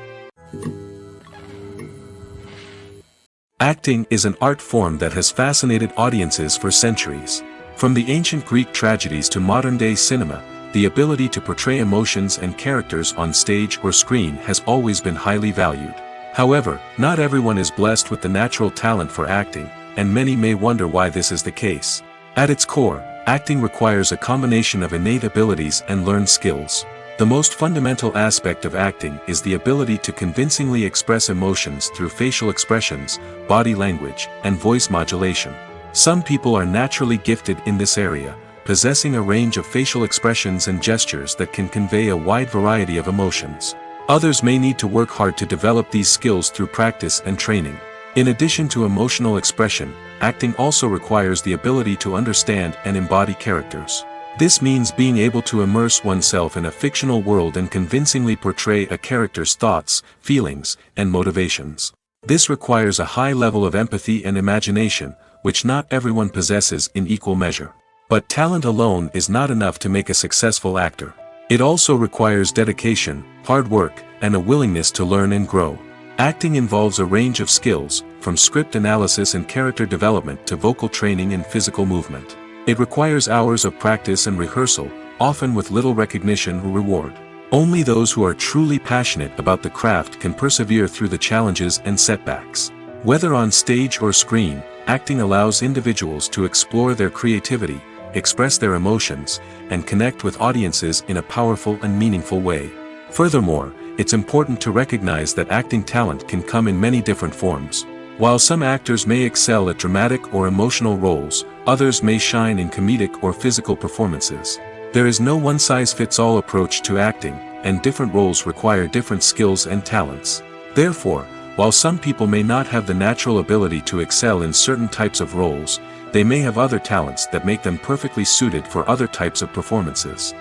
Acting is an art form that has fascinated audiences for centuries. From the ancient Greek tragedies to modern-day cinema, the ability to portray emotions and characters on stage or screen has always been highly valued. However, not everyone is blessed with the natural talent for acting, and many may wonder why this is the case. At its core, acting requires a combination of innate abilities and learned skills. The most fundamental aspect of acting is the ability to convincingly express emotions through facial expressions, body language, and voice modulation. Some people are naturally gifted in this area, possessing a range of facial expressions and gestures that can convey a wide variety of emotions. Others may need to work hard to develop these skills through practice and training. In addition to emotional expression, acting also requires the ability to understand and embody characters. This means being able to immerse oneself in a fictional world and convincingly portray a character's thoughts, feelings, and motivations. This requires a high level of empathy and imagination, which not everyone possesses in equal measure. But talent alone is not enough to make a successful actor. It also requires dedication, hard work, and a willingness to learn and grow. Acting involves a range of skills, from script analysis and character development to vocal training and physical movement. It requires hours of practice and rehearsal, often with little recognition or reward. Only those who are truly passionate about the craft can persevere through the challenges and setbacks. Whether on stage or screen, acting allows individuals to explore their creativity, express their emotions, and connect with audiences in a powerful and meaningful way. Furthermore, it's important to recognize that acting talent can come in many different forms. While some actors may excel at dramatic or emotional roles, others may shine in comedic or physical performances. There is no one-size-fits-all approach to acting, and different roles require different skills and talents. Therefore, while some people may not have the natural ability to excel in certain types of roles, they may have other talents that make them perfectly suited for other types of performances.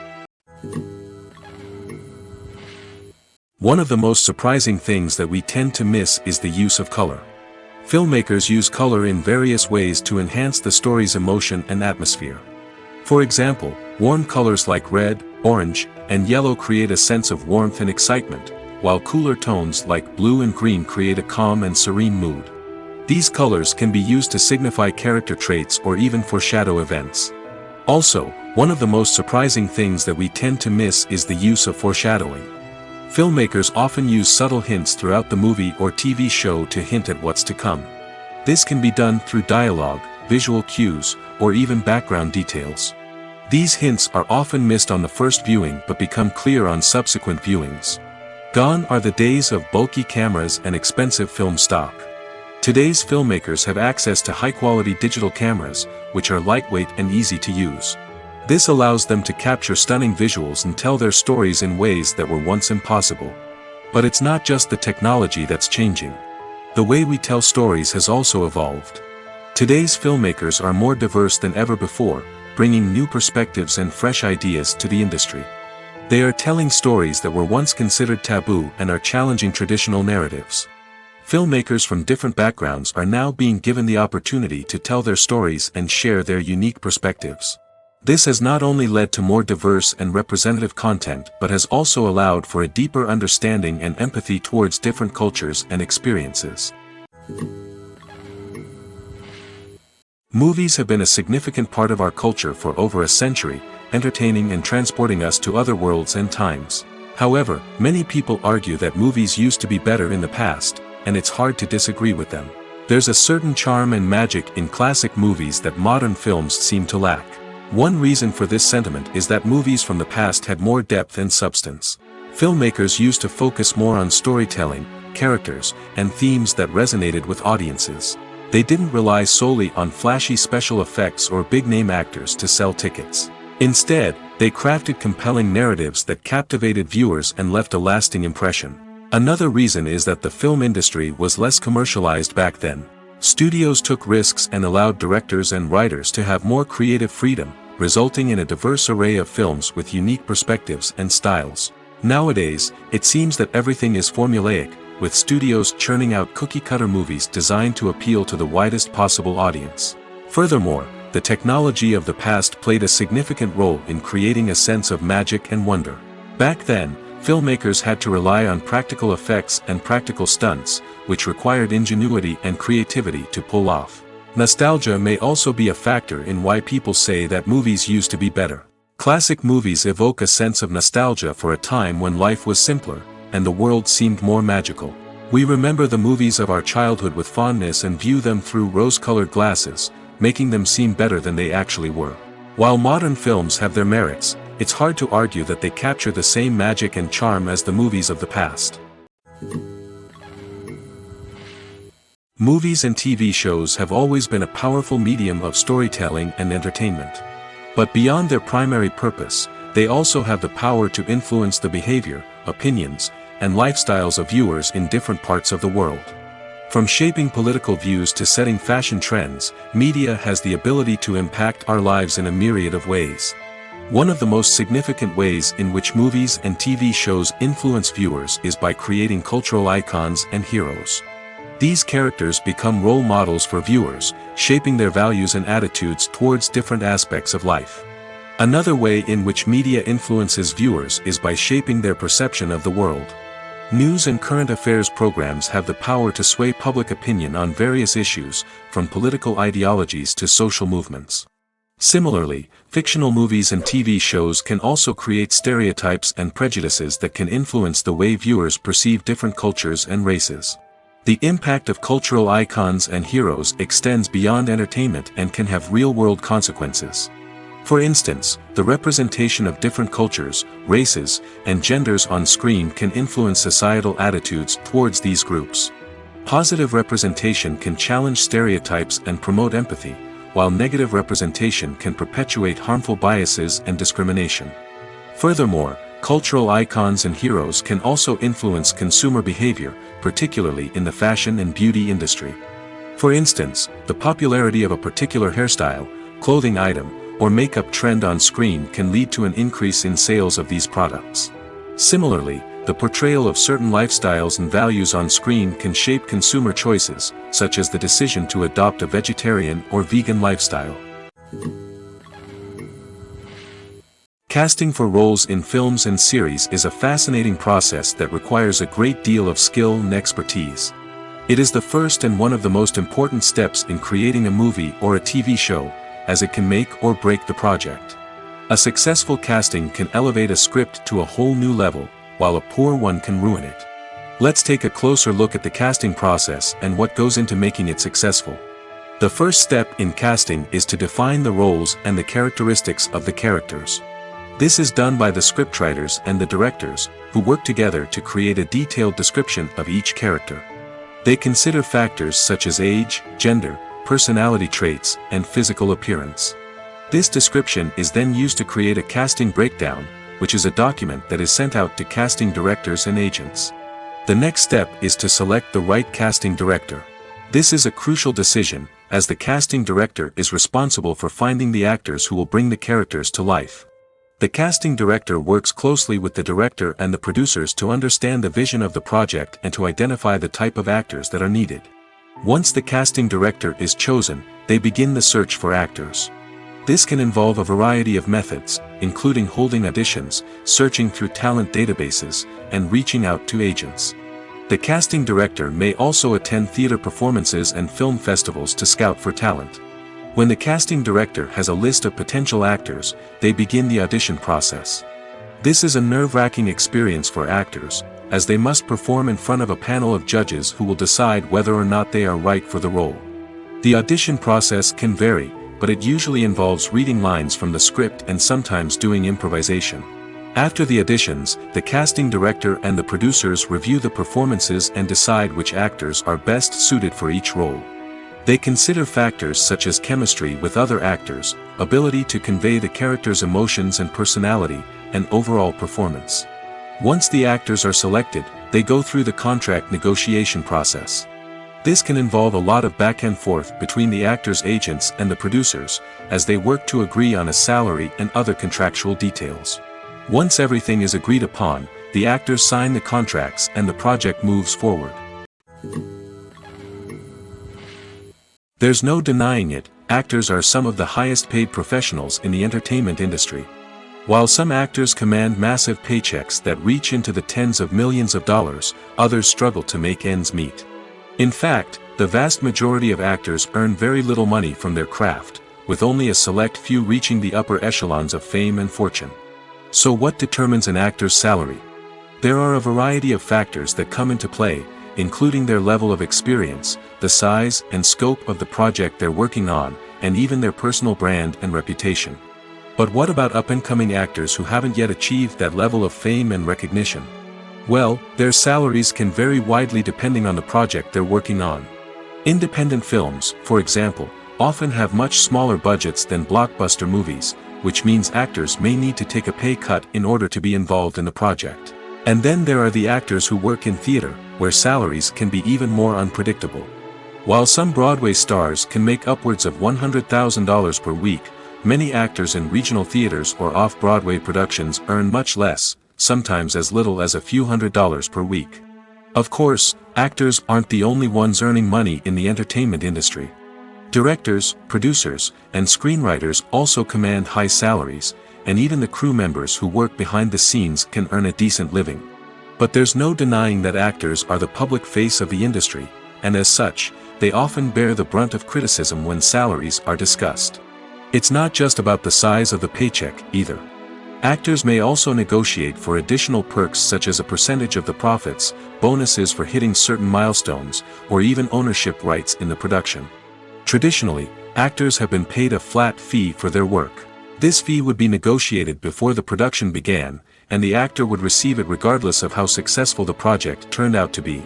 One of the most surprising things that we tend to miss is the use of color. Filmmakers use color in various ways to enhance the story's emotion and atmosphere. For example, warm colors like red, orange, and yellow create a sense of warmth and excitement, while cooler tones like blue and green create a calm and serene mood. These colors can be used to signify character traits or even foreshadow events. Also, one of the most surprising things that we tend to miss is the use of foreshadowing. Filmmakers often use subtle hints throughout the movie or TV show to hint at what's to come. This can be done through dialogue, visual cues, or even background details. These hints are often missed on the first viewing but become clear on subsequent viewings. Gone are the days of bulky cameras and expensive film stock. Today's filmmakers have access to high-quality digital cameras, which are lightweight and easy to use. This allows them to capture stunning visuals and tell their stories in ways that were once impossible. But it's not just the technology that's changing. The way we tell stories has also evolved. Today's filmmakers are more diverse than ever before, bringing new perspectives and fresh ideas to the industry. They are telling stories that were once considered taboo and are challenging traditional narratives. Filmmakers from different backgrounds are now being given the opportunity to tell their stories and share their unique perspectives. This has not only led to more diverse and representative content but has also allowed for a deeper understanding and empathy towards different cultures and experiences. Movies have been a significant part of our culture for over a century, entertaining and transporting us to other worlds and times. However, many people argue that movies used to be better in the past, and it's hard to disagree with them. There's a certain charm and magic in classic movies that modern films seem to lack. One reason for this sentiment is that movies from the past had more depth and substance. Filmmakers used to focus more on storytelling, characters, and themes that resonated with audiences. They didn't rely solely on flashy special effects or big-name actors to sell tickets. Instead, they crafted compelling narratives that captivated viewers and left a lasting impression. Another reason is that the film industry was less commercialized back then. Studios took risks and allowed directors and writers to have more creative freedom, resulting in a diverse array of films with unique perspectives and styles. Nowadays, it seems that everything is formulaic, with studios churning out cookie-cutter movies designed to appeal to the widest possible audience. Furthermore, the technology of the past played a significant role in creating a sense of magic and wonder. Back then, filmmakers had to rely on practical effects and practical stunts, which required ingenuity and creativity to pull off. Nostalgia may also be a factor in why people say that movies used to be better. Classic movies evoke a sense of nostalgia for a time when life was simpler, and the world seemed more magical. We remember the movies of our childhood with fondness and view them through rose-colored glasses, making them seem better than they actually were. While modern films have their merits, it's hard to argue that they capture the same magic and charm as the movies of the past. Movies and TV shows have always been a powerful medium of storytelling and entertainment. But beyond their primary purpose, they also have the power to influence the behavior, opinions, and lifestyles of viewers in different parts of the world. From shaping political views to setting fashion trends, media has the ability to impact our lives in a myriad of ways. One of the most significant ways in which movies and TV shows influence viewers is by creating cultural icons and heroes. These characters become role models for viewers, shaping their values and attitudes towards different aspects of life. Another way in which media influences viewers is by shaping their perception of the world. News and current affairs programs have the power to sway public opinion on various issues, from political ideologies to social movements. Similarly, fictional movies and TV shows can also create stereotypes and prejudices that can influence the way viewers perceive different cultures and races. The impact of cultural icons and heroes extends beyond entertainment and can have real-world consequences. For instance, the representation of different cultures, races, and genders on screen can influence societal attitudes towards these groups. Positive representation can challenge stereotypes and promote empathy, while negative representation can perpetuate harmful biases and discrimination. Furthermore, cultural icons and heroes can also influence consumer behavior, particularly in the fashion and beauty industry. For instance, the popularity of a particular hairstyle, clothing item, or makeup trend on screen can lead to an increase in sales of these products. Similarly, the portrayal of certain lifestyles and values on screen can shape consumer choices, such as the decision to adopt a vegetarian or vegan lifestyle. Casting for roles in films and series is a fascinating process that requires a great deal of skill and expertise. It is the first and one of the most important steps in creating a movie or a TV show, as it can make or break the project. A successful casting can elevate a script to a whole new level, while a poor one can ruin it. Let's take a closer look at the casting process and what goes into making it successful. The first step in casting is to define the roles and the characteristics of the characters. This is done by the scriptwriters and the directors, who work together to create a detailed description of each character. They consider factors such as age, gender, personality traits, and physical appearance. This description is then used to create a casting breakdown, which is a document that is sent out to casting directors and agents. The next step is to select the right casting director. This is a crucial decision, as the casting director is responsible for finding the actors who will bring the characters to life. The casting director works closely with the director and the producers to understand the vision of the project and to identify the type of actors that are needed. Once the casting director is chosen, they begin the search for actors. This can involve a variety of methods, including holding auditions, searching through talent databases, and reaching out to agents. The casting director may also attend theater performances and film festivals to scout for talent. When the casting director has a list of potential actors, they begin the audition process. This is a nerve-wracking experience for actors, as they must perform in front of a panel of judges who will decide whether or not they are right for the role. The audition process can vary, but it usually involves reading lines from the script and sometimes doing improvisation. After the auditions, the casting director and the producers review the performances and decide which actors are best suited for each role. They consider factors such as chemistry with other actors, ability to convey the character's emotions and personality, and overall performance. Once the actors are selected, they go through the contract negotiation process. This can involve a lot of back and forth between the actors' agents and the producers, as they work to agree on a salary and other contractual details. Once everything is agreed upon, the actors sign the contracts and the project moves forward. There's no denying it, actors are some of the highest paid professionals in the entertainment industry. While some actors command massive paychecks that reach into the tens of millions of dollars, others struggle to make ends meet. In fact, the vast majority of actors earn very little money from their craft, with only a select few reaching the upper echelons of fame and fortune. So what determines an actor's salary? There are a variety of factors that come into play, including their level of experience, the size and scope of the project they're working on, and even their personal brand and reputation. But what about up-and-coming actors who haven't yet achieved that level of fame and recognition? Well, their salaries can vary widely depending on the project they're working on. Independent films, for example, often have much smaller budgets than blockbuster movies, which means actors may need to take a pay cut in order to be involved in the project. And then there are the actors who work in theater, where salaries can be even more unpredictable. While some Broadway stars can make upwards of $100,000 per week, many actors in regional theaters or off-Broadway productions earn much less, sometimes as little as a few $100s per week. Of course, actors aren't the only ones earning money in the entertainment industry. Directors, producers, and screenwriters also command high salaries, and even the crew members who work behind the scenes can earn a decent living. But there's no denying that actors are the public face of the industry, and as such, they often bear the brunt of criticism when salaries are discussed. It's not just about the size of the paycheck, either. Actors may also negotiate for additional perks such as a percentage of the profits, bonuses for hitting certain milestones, or even ownership rights in the production. Traditionally, actors have been paid a flat fee for their work. This fee would be negotiated before the production began, and the actor would receive it regardless of how successful the project turned out to be.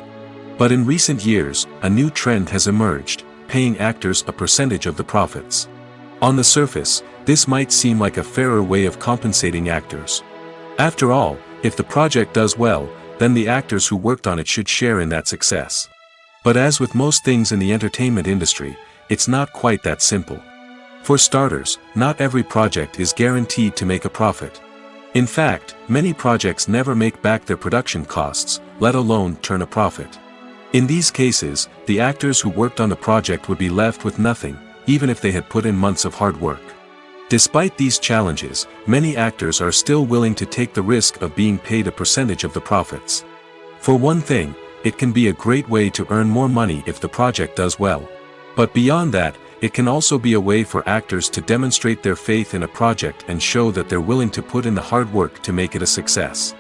But in recent years, a new trend has emerged, paying actors a percentage of the profits. On the surface, this might seem like a fairer way of compensating actors. After all, if the project does well, then the actors who worked on it should share in that success. But as with most things in the entertainment industry, it's not quite that simple. For starters, not every project is guaranteed to make a profit. In fact, many projects never make back their production costs, let alone turn a profit. In these cases, the actors who worked on the project would be left with nothing, even if they had put in months of hard work. Despite these challenges, many actors are still willing to take the risk of being paid a percentage of the profits. For one thing, it can be a great way to earn more money if the project does well. But beyond that, it can also be a way for actors to demonstrate their faith in a project and show that they're willing to put in the hard work to make it a success.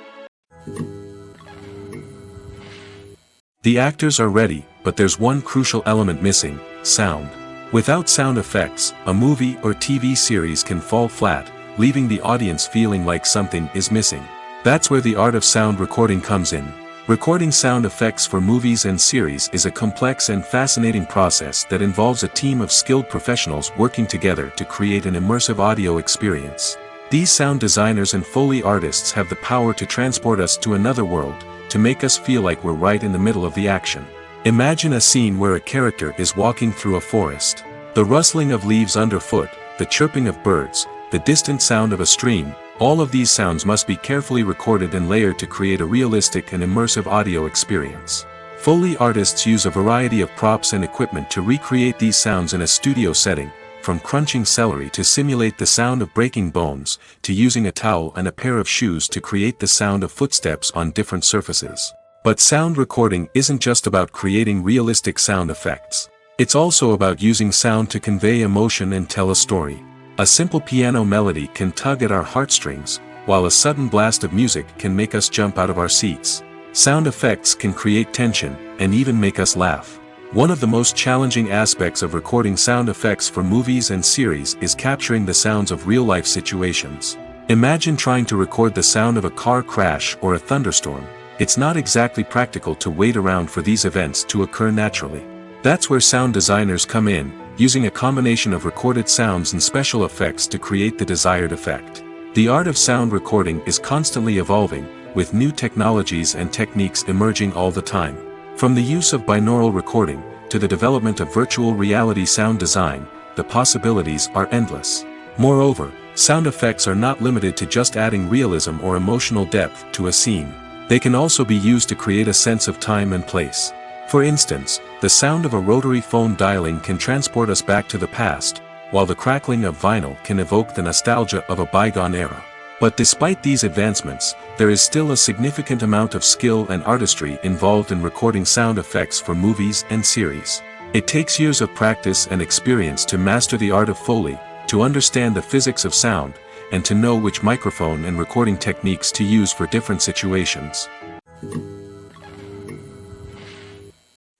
The actors are ready, but there's one crucial element missing: sound. Without sound effects, a movie or TV series can fall flat, leaving the audience feeling like something is missing. That's where the art of sound recording comes in. Recording sound effects for movies and series is a complex and fascinating process that involves a team of skilled professionals working together to create an immersive audio experience. These sound designers and Foley artists have the power to transport us to another world, to make us feel like we're right in the middle of the action. Imagine a scene where a character is walking through a forest. The rustling of leaves underfoot, the chirping of birds, the distant sound of a stream, all of these sounds must be carefully recorded and layered to create a realistic and immersive audio experience. Foley artists use a variety of props and equipment to recreate these sounds in a studio setting, from crunching celery to simulate the sound of breaking bones, to using a towel and a pair of shoes to create the sound of footsteps on different surfaces. But sound recording isn't just about creating realistic sound effects. It's also about using sound to convey emotion and tell a story. A simple piano melody can tug at our heartstrings, while a sudden blast of music can make us jump out of our seats. Sound effects can create tension, and even make us laugh. One of the most challenging aspects of recording sound effects for movies and series is capturing the sounds of real-life situations. Imagine trying to record the sound of a car crash or a thunderstorm. It's not exactly practical to wait around for these events to occur naturally. That's where sound designers come in, using a combination of recorded sounds and special effects to create the desired effect. The art of sound recording is constantly evolving, with new technologies and techniques emerging all the time. From the use of binaural recording, to the development of virtual reality sound design, the possibilities are endless. Moreover, sound effects are not limited to just adding realism or emotional depth to a scene. They can also be used to create a sense of time and place. For instance, the sound of a rotary phone dialing can transport us back to the past, while the crackling of vinyl can evoke the nostalgia of a bygone era. But despite these advancements, there is still a significant amount of skill and artistry involved in recording sound effects for movies and series. It takes years of practice and experience to master the art of Foley, to understand the physics of sound, and to know which microphone and recording techniques to use for different situations.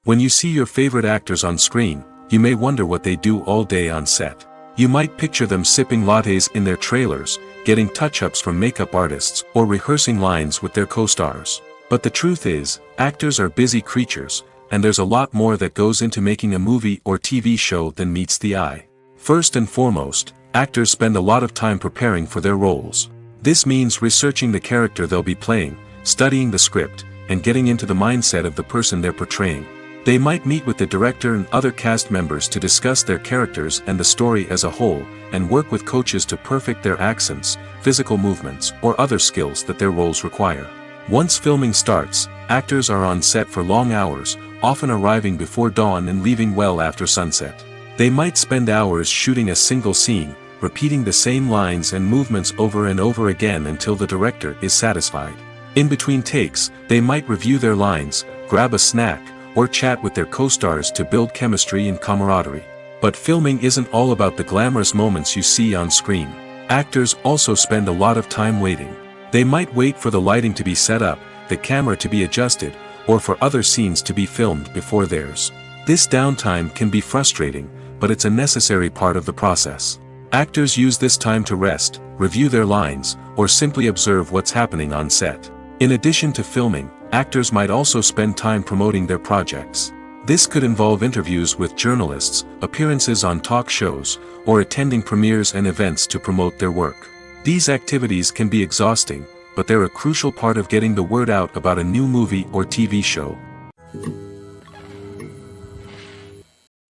When you see your favorite actors on screen, you may wonder what they do all day on set. You might picture them sipping lattes in their trailers, getting touch-ups from makeup artists, or rehearsing lines with their co-stars. But the truth is, actors are busy creatures, and there's a lot more that goes into making a movie or TV show than meets the eye. First and foremost, actors spend a lot of time preparing for their roles. This means researching the character they'll be playing, studying the script, and getting into the mindset of the person they're portraying. They might meet with the director and other cast members to discuss their characters and the story as a whole, and work with coaches to perfect their accents, physical movements, or other skills that their roles require. Once filming starts, actors are on set for long hours, often arriving before dawn and leaving well after sunset. They might spend hours shooting a single scene, repeating the same lines and movements over and over again until the director is satisfied. In between takes, they might review their lines, grab a snack, or chat with their co-stars to build chemistry and camaraderie. But filming isn't all about the glamorous moments you see on screen. Actors also spend a lot of time waiting. They might wait for the lighting to be set up, the camera to be adjusted, or for other scenes to be filmed before theirs. This downtime can be frustrating, but it's a necessary part of the process. Actors use this time to rest, review their lines, or simply observe what's happening on set. In addition to filming, actors might also spend time promoting their projects. This could involve interviews with journalists, appearances on talk shows, or attending premieres and events to promote their work. These activities can be exhausting, but they're a crucial part of getting the word out about a new movie or TV show.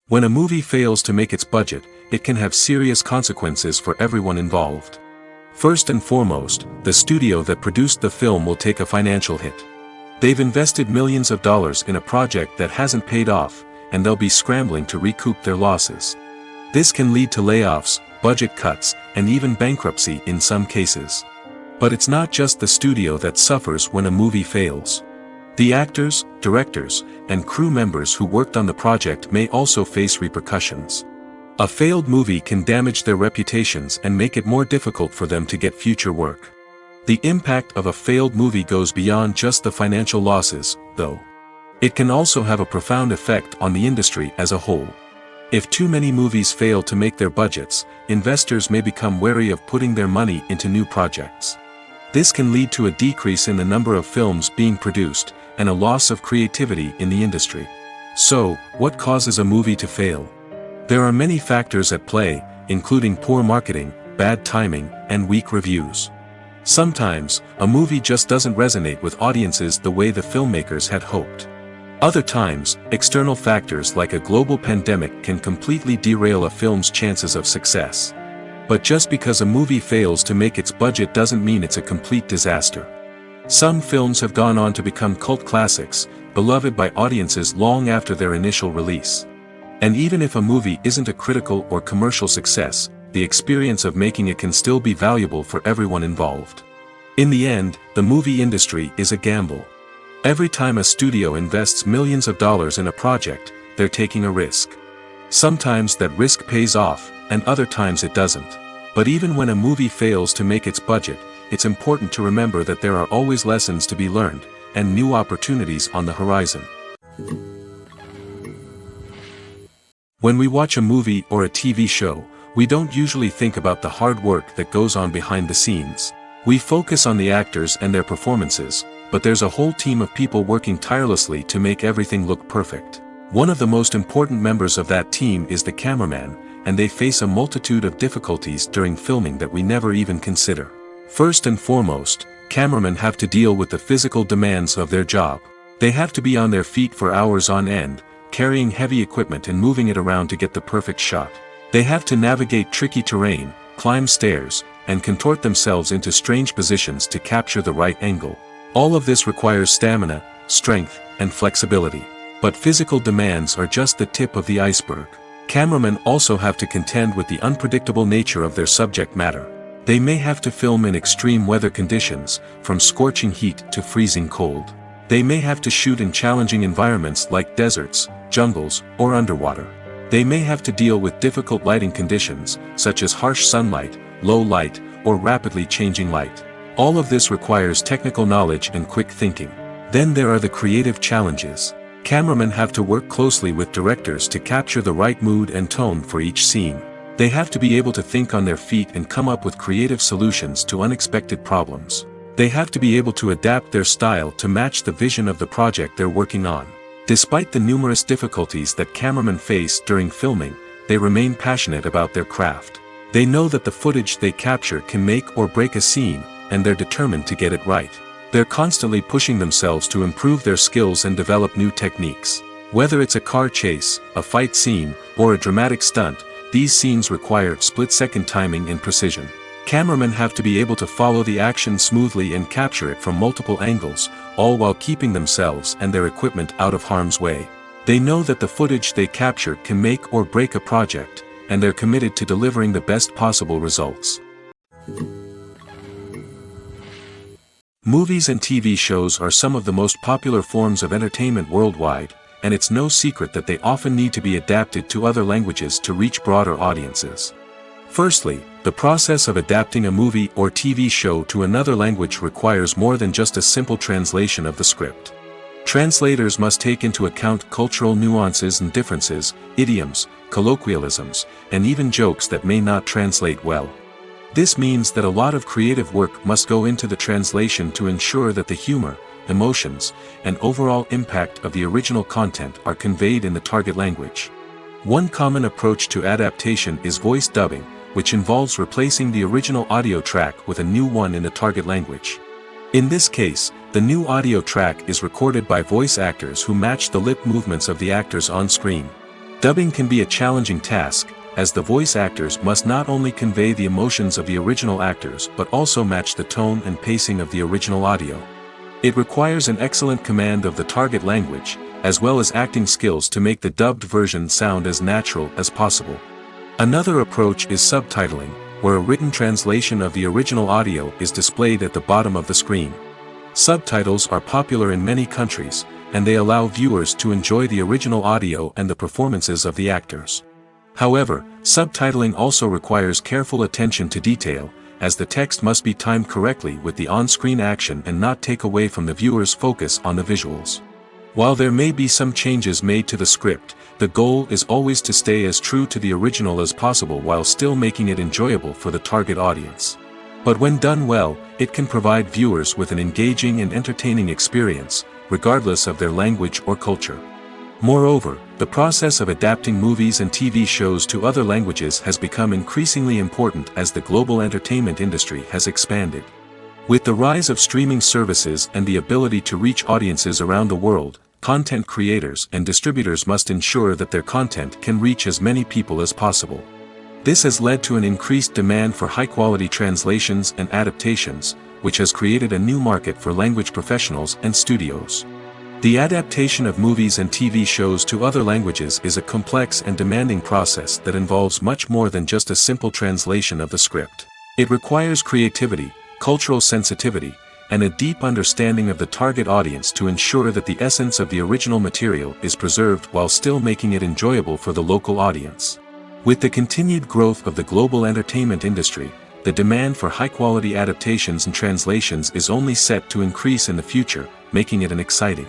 When a movie fails to make its budget, it can have serious consequences for everyone involved. First and foremost, the studio that produced the film will take a financial hit. They've invested millions of dollars in a project that hasn't paid off, and they'll be scrambling to recoup their losses. This can lead to layoffs, budget cuts, and even bankruptcy in some cases. But it's not just the studio that suffers when a movie fails. The actors, directors, and crew members who worked on the project may also face repercussions. A failed movie can damage their reputations and make it more difficult for them to get future work. The impact of a failed movie goes beyond just the financial losses, though. It can also have a profound effect on the industry as a whole. If too many movies fail to make their budgets, investors may become wary of putting their money into new projects. This can lead to a decrease in the number of films being produced, and a loss of creativity in the industry. So, what causes a movie to fail? There are many factors at play, including poor marketing, bad timing, and weak reviews. Sometimes, a movie just doesn't resonate with audiences the way the filmmakers had hoped. Other times, external factors like a global pandemic can completely derail a film's chances of success. But just because a movie fails to make its budget doesn't mean it's a complete disaster. Some films have gone on to become cult classics, beloved by audiences long after their initial release. And even if a movie isn't a critical or commercial success, the experience of making it can still be valuable for everyone involved. In the end, the movie industry is a gamble. Every time a studio invests millions of dollars in a project, they're taking a risk. Sometimes that risk pays off, and other times it doesn't. But even when a movie fails to make its budget, it's important to remember that there are always lessons to be learned, and new opportunities on the horizon. When we watch a movie or a TV show, we don't usually think about the hard work that goes on behind the scenes. We focus on the actors and their performances, but there's a whole team of people working tirelessly to make everything look perfect. One of the most important members of that team is the cameraman, and they face a multitude of difficulties during filming that we never even consider. First and foremost, cameramen have to deal with the physical demands of their job. They have to be on their feet for hours on end, carrying heavy equipment and moving it around to get the perfect shot. They have to navigate tricky terrain, climb stairs, and contort themselves into strange positions to capture the right angle. All of this requires stamina, strength, and flexibility. But physical demands are just the tip of the iceberg. Cameramen also have to contend with the unpredictable nature of their subject matter. They may have to film in extreme weather conditions, from scorching heat to freezing cold. They may have to shoot in challenging environments like deserts, jungles, or underwater. They may have to deal with difficult lighting conditions, such as harsh sunlight, low light, or rapidly changing light. All of this requires technical knowledge and quick thinking. Then there are the creative challenges. Cameramen have to work closely with directors to capture the right mood and tone for each scene. They have to be able to think on their feet and come up with creative solutions to unexpected problems. They have to be able to adapt their style to match the vision of the project they're working on. Despite the numerous difficulties that cameramen face during filming, they remain passionate about their craft. They know that the footage they capture can make or break a scene, and they're determined to get it right. They're constantly pushing themselves to improve their skills and develop new techniques. Whether it's a car chase, a fight scene, or a dramatic stunt, these scenes require split-second timing and precision. Cameramen have to be able to follow the action smoothly and capture it from multiple angles, all while keeping themselves and their equipment out of harm's way. They know that the footage they capture can make or break a project, and they're committed to delivering the best possible results. Movies and TV shows are some of the most popular forms of entertainment worldwide, and it's no secret that they often need to be adapted to other languages to reach broader audiences. Firstly, the process of adapting a movie or TV show to another language requires more than just a simple translation of the script. Translators must take into account cultural nuances and differences, idioms, colloquialisms, and even jokes that may not translate well. This means that a lot of creative work must go into the translation to ensure that the humor, emotions, and overall impact of the original content are conveyed in the target language. One common approach to adaptation is voice dubbing, which involves replacing the original audio track with a new one in the target language. In this case, the new audio track is recorded by voice actors who match the lip movements of the actors on screen. Dubbing can be a challenging task, as the voice actors must not only convey the emotions of the original actors but also match the tone and pacing of the original audio. It requires an excellent command of the target language, as well as acting skills to make the dubbed version sound as natural as possible. Another approach is subtitling, where a written translation of the original audio is displayed at the bottom of the screen. Subtitles are popular in many countries, and they allow viewers to enjoy the original audio and the performances of the actors. However, subtitling also requires careful attention to detail, as the text must be timed correctly with the on-screen action and not take away from the viewer's focus on the visuals. While there may be some changes made to the script, the goal is always to stay as true to the original as possible while still making it enjoyable for the target audience. But when done well, it can provide viewers with an engaging and entertaining experience, regardless of their language or culture. Moreover, the process of adapting movies and TV shows to other languages has become increasingly important as the global entertainment industry has expanded. With the rise of streaming services and the ability to reach audiences around the world, content creators and distributors must ensure that their content can reach as many people as possible. This has led to an increased demand for high-quality translations and adaptations, which has created a new market for language professionals and studios. The adaptation of movies and TV shows to other languages is a complex and demanding process that involves much more than just a simple translation of the script. It requires creativity, cultural sensitivity, and a deep understanding of the target audience to ensure that the essence of the original material is preserved while still making it enjoyable for the local audience. With the continued growth of the global entertainment industry, the demand for high-quality adaptations and translations is only set to increase in the future, making it an exciting.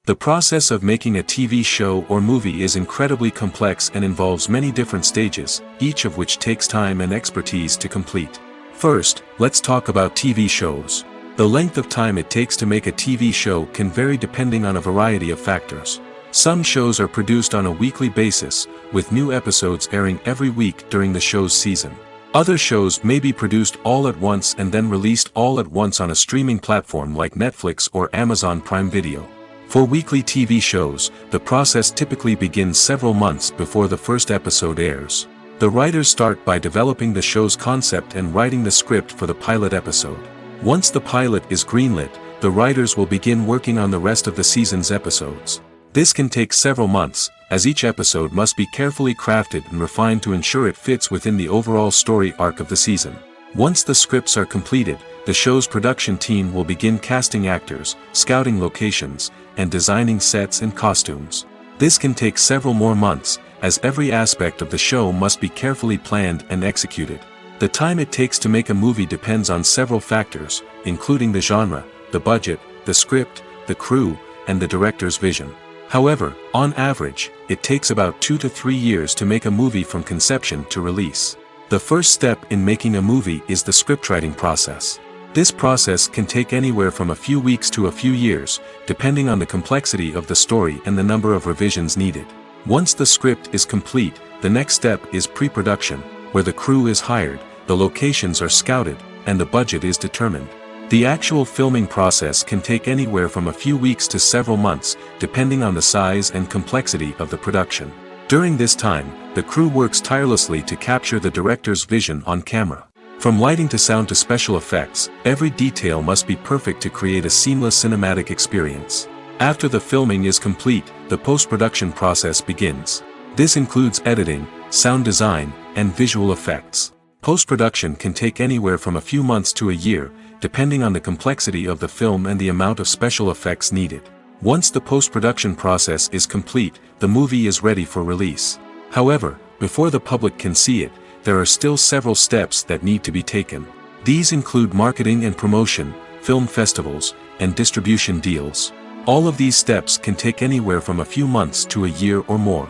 The process of making a TV show or movie is incredibly complex and involves many different stages, each of which takes time and expertise to complete. First, let's talk about TV shows. The length of time it takes to make a TV show can vary depending on a variety of factors. Some shows are produced on a weekly basis, with new episodes airing every week during the show's season. Other shows may be produced all at once and then released all at once on a streaming platform like Netflix or Amazon Prime Video. For weekly TV shows, the process typically begins several months before the first episode airs. The writers start by developing the show's concept and writing the script for the pilot episode. Once the pilot is greenlit, the writers will begin working on the rest of the season's episodes. This can take several months, as each episode must be carefully crafted and refined to ensure it fits within the overall story arc of the season. Once the scripts are completed, the show's production team will begin casting actors, scouting locations, and designing sets and costumes. This can take several more months, as every aspect of the show must be carefully planned and executed. The time it takes to make a movie depends on several factors, including the genre, the budget, the script, the crew, and the director's vision. However, on average, it takes about 2 to 3 years to make a movie from conception to release. The first step in making a movie is the scriptwriting process. This process can take anywhere from a few weeks to a few years, depending on the complexity of the story and the number of revisions needed. Once the script is complete, the next step is pre-production, where the crew is hired, the locations are scouted, and the budget is determined. The actual filming process can take anywhere from a few weeks to several months, depending on the size and complexity of the production. During this time, the crew works tirelessly to capture the director's vision on camera. From lighting to sound to special effects, every detail must be perfect to create a seamless cinematic experience. After the filming is complete, the post-production process begins. This includes editing, sound design, and visual effects. Post-production can take anywhere from a few months to a year, depending on the complexity of the film and the amount of special effects needed. Once the post-production process is complete, the movie is ready for release. However, before the public can see it, there are still several steps that need to be taken. These include marketing and promotion, film festivals, and distribution deals. All of these steps can take anywhere from a few months to a year or more.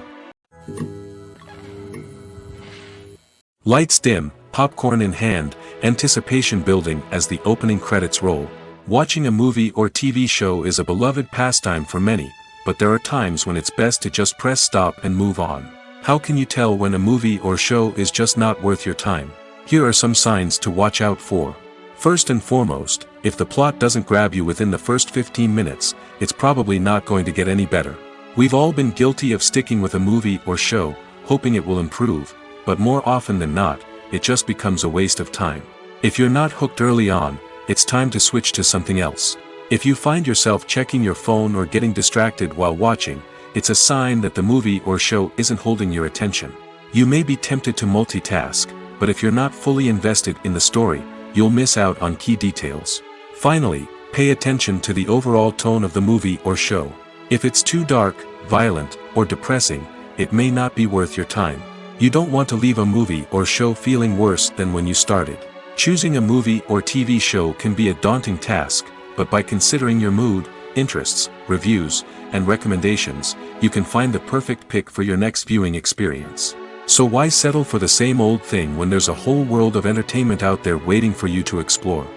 Lights dim, popcorn in hand, anticipation building as the opening credits roll. Watching a movie or TV show is a beloved pastime for many, but there are times when it's best to just press stop and move on. How can you tell when a movie or show is just not worth your time? Here are some signs to watch out for. First and foremost, if the plot doesn't grab you within the first 15 minutes, it's probably not going to get any better. We've all been guilty of sticking with a movie or show, hoping it will improve, but more often than not, it just becomes a waste of time. If you're not hooked early on, it's time to switch to something else. If you find yourself checking your phone or getting distracted while watching, it's a sign that the movie or show isn't holding your attention. You may be tempted to multitask, but if you're not fully invested in the story, you'll miss out on key details. Finally, pay attention to the overall tone of the movie or show. If it's too dark, violent, or depressing, it may not be worth your time. You don't want to leave a movie or show feeling worse than when you started. Choosing a movie or TV show can be a daunting task, but by considering your mood, interests, reviews, and recommendations, you can find the perfect pick for your next viewing experience. So why settle for the same old thing when there's a whole world of entertainment out there waiting for you to explore?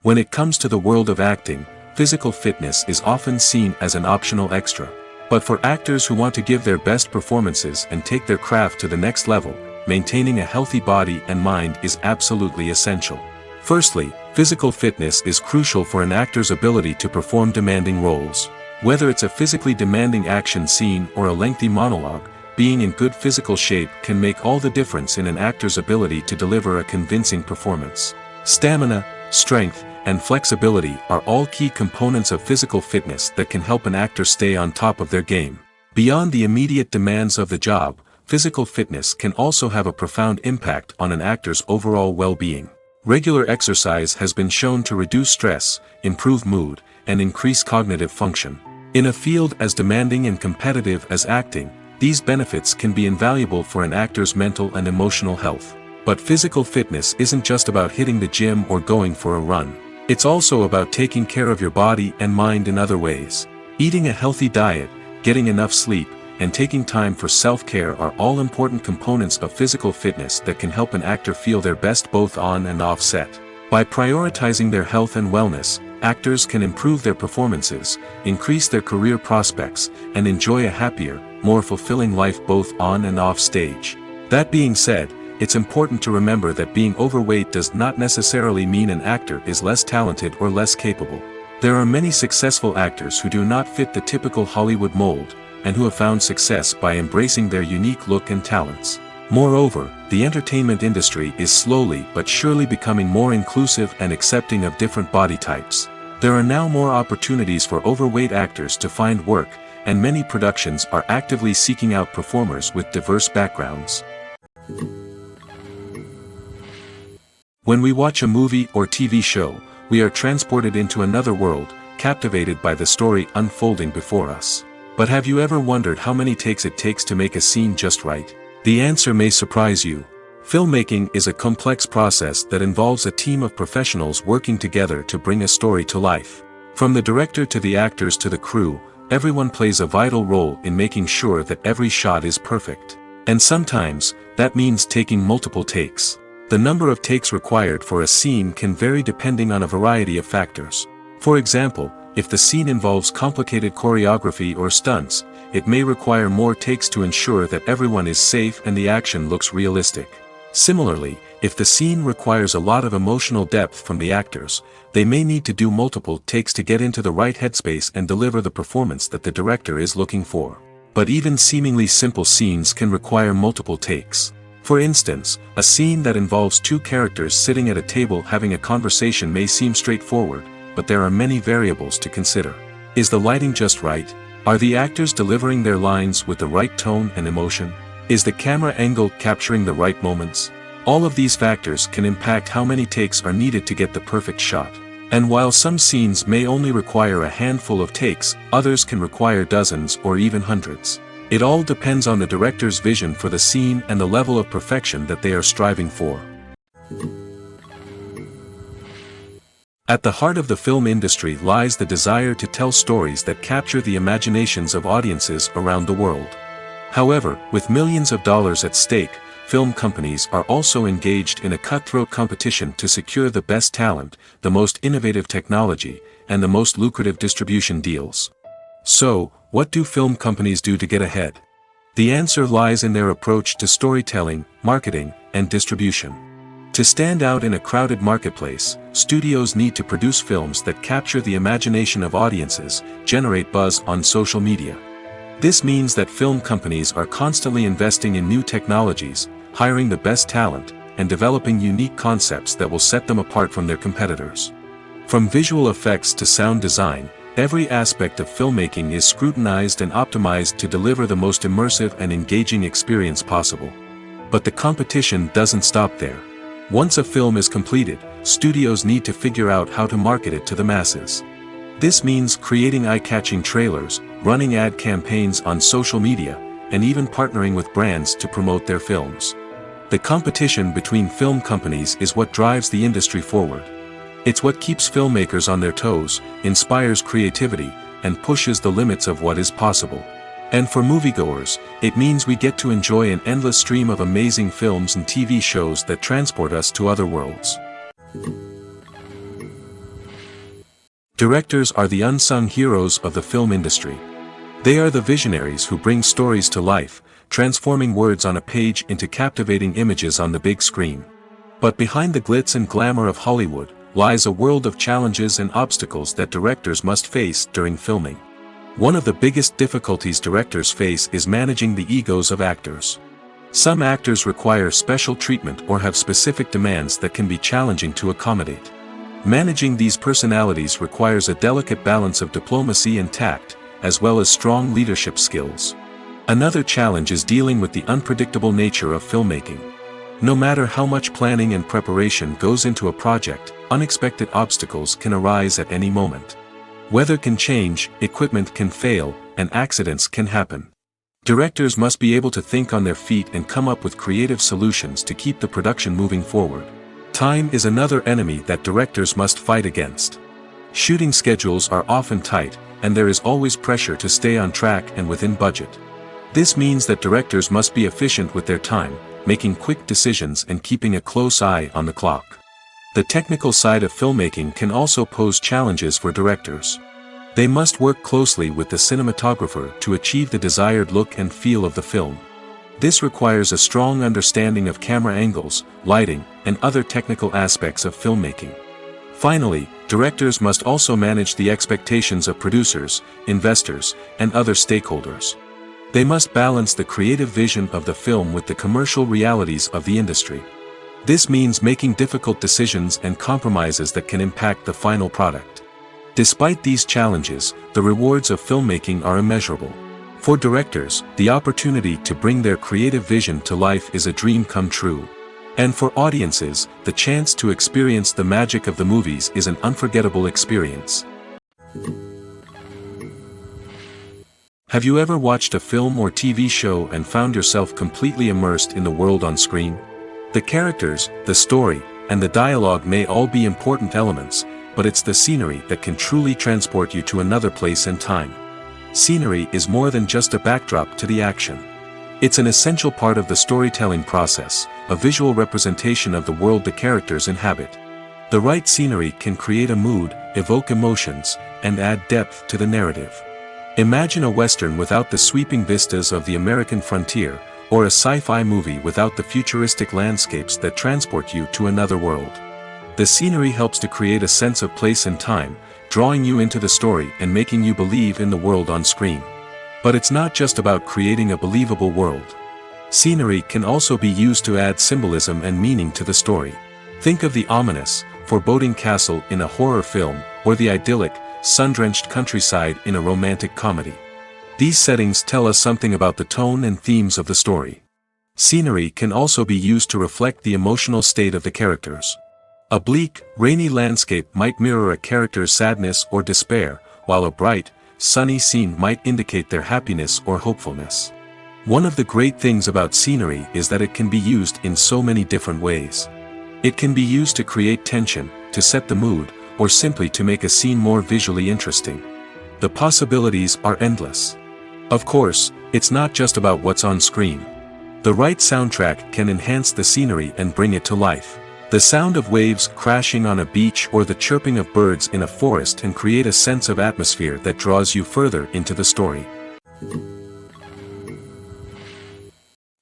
When it comes to the world of acting, physical fitness is often seen as an optional extra. But for actors who want to give their best performances and take their craft to the next level, maintaining a healthy body and mind is absolutely essential. Firstly, physical fitness is crucial for an actor's ability to perform demanding roles. Whether it's a physically demanding action scene or a lengthy monologue, being in good physical shape can make all the difference in an actor's ability to deliver a convincing performance. Stamina, strength, and flexibility are all key components of physical fitness that can help an actor stay on top of their game. Beyond the immediate demands of the job, physical fitness can also have a profound impact on an actor's overall well-being. Regular exercise has been shown to reduce stress, improve mood, and increase cognitive function. In a field as demanding and competitive as acting, these benefits can be invaluable for an actor's mental and emotional health. But physical fitness isn't just about hitting the gym or going for a run. It's also about taking care of your body and mind in other ways. Eating a healthy diet, getting enough sleep, and taking time for self-care are all important components of physical fitness that can help an actor feel their best both on and off set. By prioritizing their health and wellness, actors can improve their performances, increase their career prospects, and enjoy a happier, more fulfilling life both on and off stage. That being said, it's important to remember that being overweight does not necessarily mean an actor is less talented or less capable. There are many successful actors who do not fit the typical Hollywood mold, and who have found success by embracing their unique look and talents. Moreover, the entertainment industry is slowly but surely becoming more inclusive and accepting of different body types. There are now more opportunities for overweight actors to find work, and many productions are actively seeking out performers with diverse backgrounds. When we watch a movie or TV show, we are transported into another world, captivated by the story unfolding before us. But have you ever wondered how many takes it takes to make a scene just right? The answer may surprise you. Filmmaking is a complex process that involves a team of professionals working together to bring a story to life. From the director to the actors to the crew, everyone plays a vital role in making sure that every shot is perfect. And sometimes, that means taking multiple takes. The number of takes required for a scene can vary depending on a variety of factors. For example, if the scene involves complicated choreography or stunts, it may require more takes to ensure that everyone is safe and the action looks realistic. Similarly, if the scene requires a lot of emotional depth from the actors, they may need to do multiple takes to get into the right headspace and deliver the performance that the director is looking for. But even seemingly simple scenes can require multiple takes. For instance, a scene that involves two characters sitting at a table having a conversation may seem straightforward, but there are many variables to consider. Is the lighting just right? Are the actors delivering their lines with the right tone and emotion? Is the camera angle capturing the right moments? All of these factors can impact how many takes are needed to get the perfect shot. And while some scenes may only require a handful of takes, others can require dozens or even hundreds. It all depends on the director's vision for the scene and the level of perfection that they are striving for. At the heart of the film industry lies the desire to tell stories that capture the imaginations of audiences around the world. However, with millions of dollars at stake, film companies are also engaged in a cutthroat competition to secure the best talent, the most innovative technology, and the most lucrative distribution deals. So, what do film companies do to get ahead? The answer lies in their approach to storytelling, marketing, and distribution. To stand out in a crowded marketplace, studios need to produce films that capture the imagination of audiences, generate buzz on social media. This means that film companies are constantly investing in new technologies, hiring the best talent, and developing unique concepts that will set them apart from their competitors. From visual effects to sound design, every aspect of filmmaking is scrutinized and optimized to deliver the most immersive and engaging experience possible. But the competition doesn't stop there. Once a film is completed, studios need to figure out how to market it to the masses. This means creating eye-catching trailers, running ad campaigns on social media, and even partnering with brands to promote their films. The competition between film companies is what drives the industry forward. It's what keeps filmmakers on their toes, inspires creativity, and pushes the limits of what is possible. And for moviegoers, it means we get to enjoy an endless stream of amazing films and TV shows that transport us to other worlds. Directors are the unsung heroes of the film industry. They are the visionaries who bring stories to life, transforming words on a page into captivating images on the big screen. But behind the glitz and glamour of Hollywood, lies a world of challenges and obstacles that directors must face during filming. One of the biggest difficulties directors face is managing the egos of actors. Some actors require special treatment or have specific demands that can be challenging to accommodate. Managing these personalities requires a delicate balance of diplomacy and tact, as well as strong leadership skills. Another challenge is dealing with the unpredictable nature of filmmaking. No matter how much planning and preparation goes into a project, unexpected obstacles can arise at any moment. Weather can change, equipment can fail, and accidents can happen. Directors must be able to think on their feet and come up with creative solutions to keep the production moving forward. Time is another enemy that directors must fight against. Shooting schedules are often tight, and there is always pressure to stay on track and within budget. This means that directors must be efficient with their time, making quick decisions and keeping a close eye on the clock. The technical side of filmmaking can also pose challenges for directors. They must work closely with the cinematographer to achieve the desired look and feel of the film. This requires a strong understanding of camera angles, lighting, and other technical aspects of filmmaking. Finally, directors must also manage the expectations of producers, investors, and other stakeholders. They must balance the creative vision of the film with the commercial realities of the industry. This means making difficult decisions and compromises that can impact the final product. Despite these challenges, the rewards of filmmaking are immeasurable. For directors, the opportunity to bring their creative vision to life is a dream come true. And for audiences, the chance to experience the magic of the movies is an unforgettable experience. Have you ever watched a film or TV show and found yourself completely immersed in the world on screen? The characters, the story, and the dialogue may all be important elements, but it's the scenery that can truly transport you to another place and time. Scenery is more than just a backdrop to the action. It's an essential part of the storytelling process, a visual representation of the world the characters inhabit. The right scenery can create a mood, evoke emotions, and add depth to the narrative. Imagine a Western without the sweeping vistas of the American frontier, or a sci-fi movie without the futuristic landscapes that transport you to another world. The scenery helps to create a sense of place and time, drawing you into the story and making you believe in the world on screen. But it's not just about creating a believable world. Scenery can also be used to add symbolism and meaning to the story. Think of the ominous, foreboding castle in a horror film, or the idyllic, sun-drenched countryside in a romantic comedy. These settings tell us something about the tone and themes of the story. Scenery can also be used to reflect the emotional state of the characters. A bleak, rainy landscape might mirror a character's sadness or despair, while a bright, sunny scene might indicate their happiness or hopefulness. One of the great things about scenery is that it can be used in so many different ways. It can be used to create tension, to set the mood, or simply to make a scene more visually interesting. The possibilities are endless. Of course, it's not just about what's on screen. The right soundtrack can enhance the scenery and bring it to life. The sound of waves crashing on a beach or the chirping of birds in a forest can create a sense of atmosphere that draws you further into the story.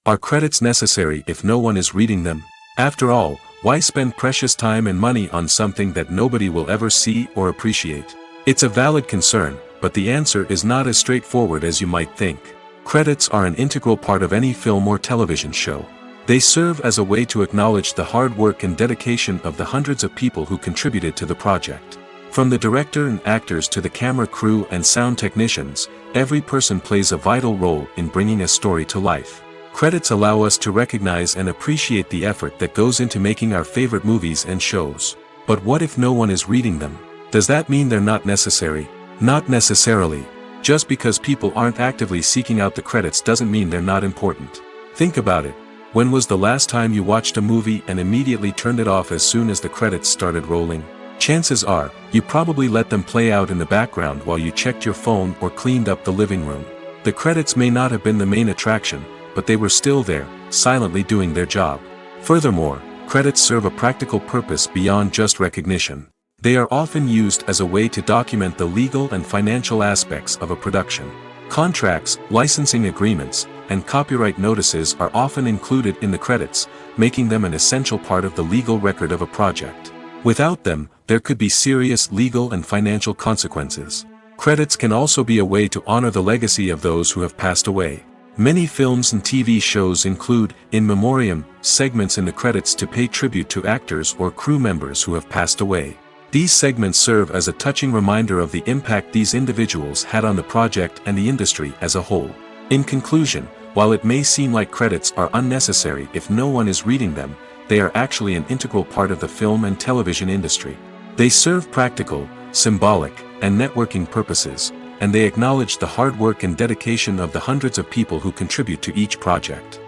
Are credits necessary if no one is reading them? After all, why spend precious time and money on something that nobody will ever see or appreciate? It's a valid concern, but the answer is not as straightforward as you might think. Credits are an integral part of any film or television show. They serve as a way to acknowledge the hard work and dedication of the hundreds of people who contributed to the project. From the director and actors to the camera crew and sound technicians, every person plays a vital role in bringing a story to life. Credits allow us to recognize and appreciate the effort that goes into making our favorite movies and shows. But what if no one is reading them? Does that mean they're not necessary? Not necessarily. Just because people aren't actively seeking out the credits doesn't mean they're not important. Think about it. When was the last time you watched a movie and immediately turned it off as soon as the credits started rolling? Chances are, you probably let them play out in the background while you checked your phone or cleaned up the living room. The credits may not have been the main attraction, but they were still there, silently doing their job. Furthermore, credits serve a practical purpose beyond just recognition. They are often used as a way to document the legal and financial aspects of a production. Contracts, licensing agreements, and copyright notices are often included in the credits, making them an essential part of the legal record of a project. Without them, there could be serious legal and financial consequences. Credits can also be a way to honor the legacy of those who have passed away. Many films and TV shows include, in memoriam, segments in the credits to pay tribute to actors or crew members who have passed away. These segments serve as a touching reminder of the impact these individuals had on the project and the industry as a whole. In conclusion, while it may seem like credits are unnecessary if no one is reading them, they are actually an integral part of the film and television industry. They serve practical, symbolic, and networking purposes, and they acknowledge the hard work and dedication of the hundreds of people who contribute to each project.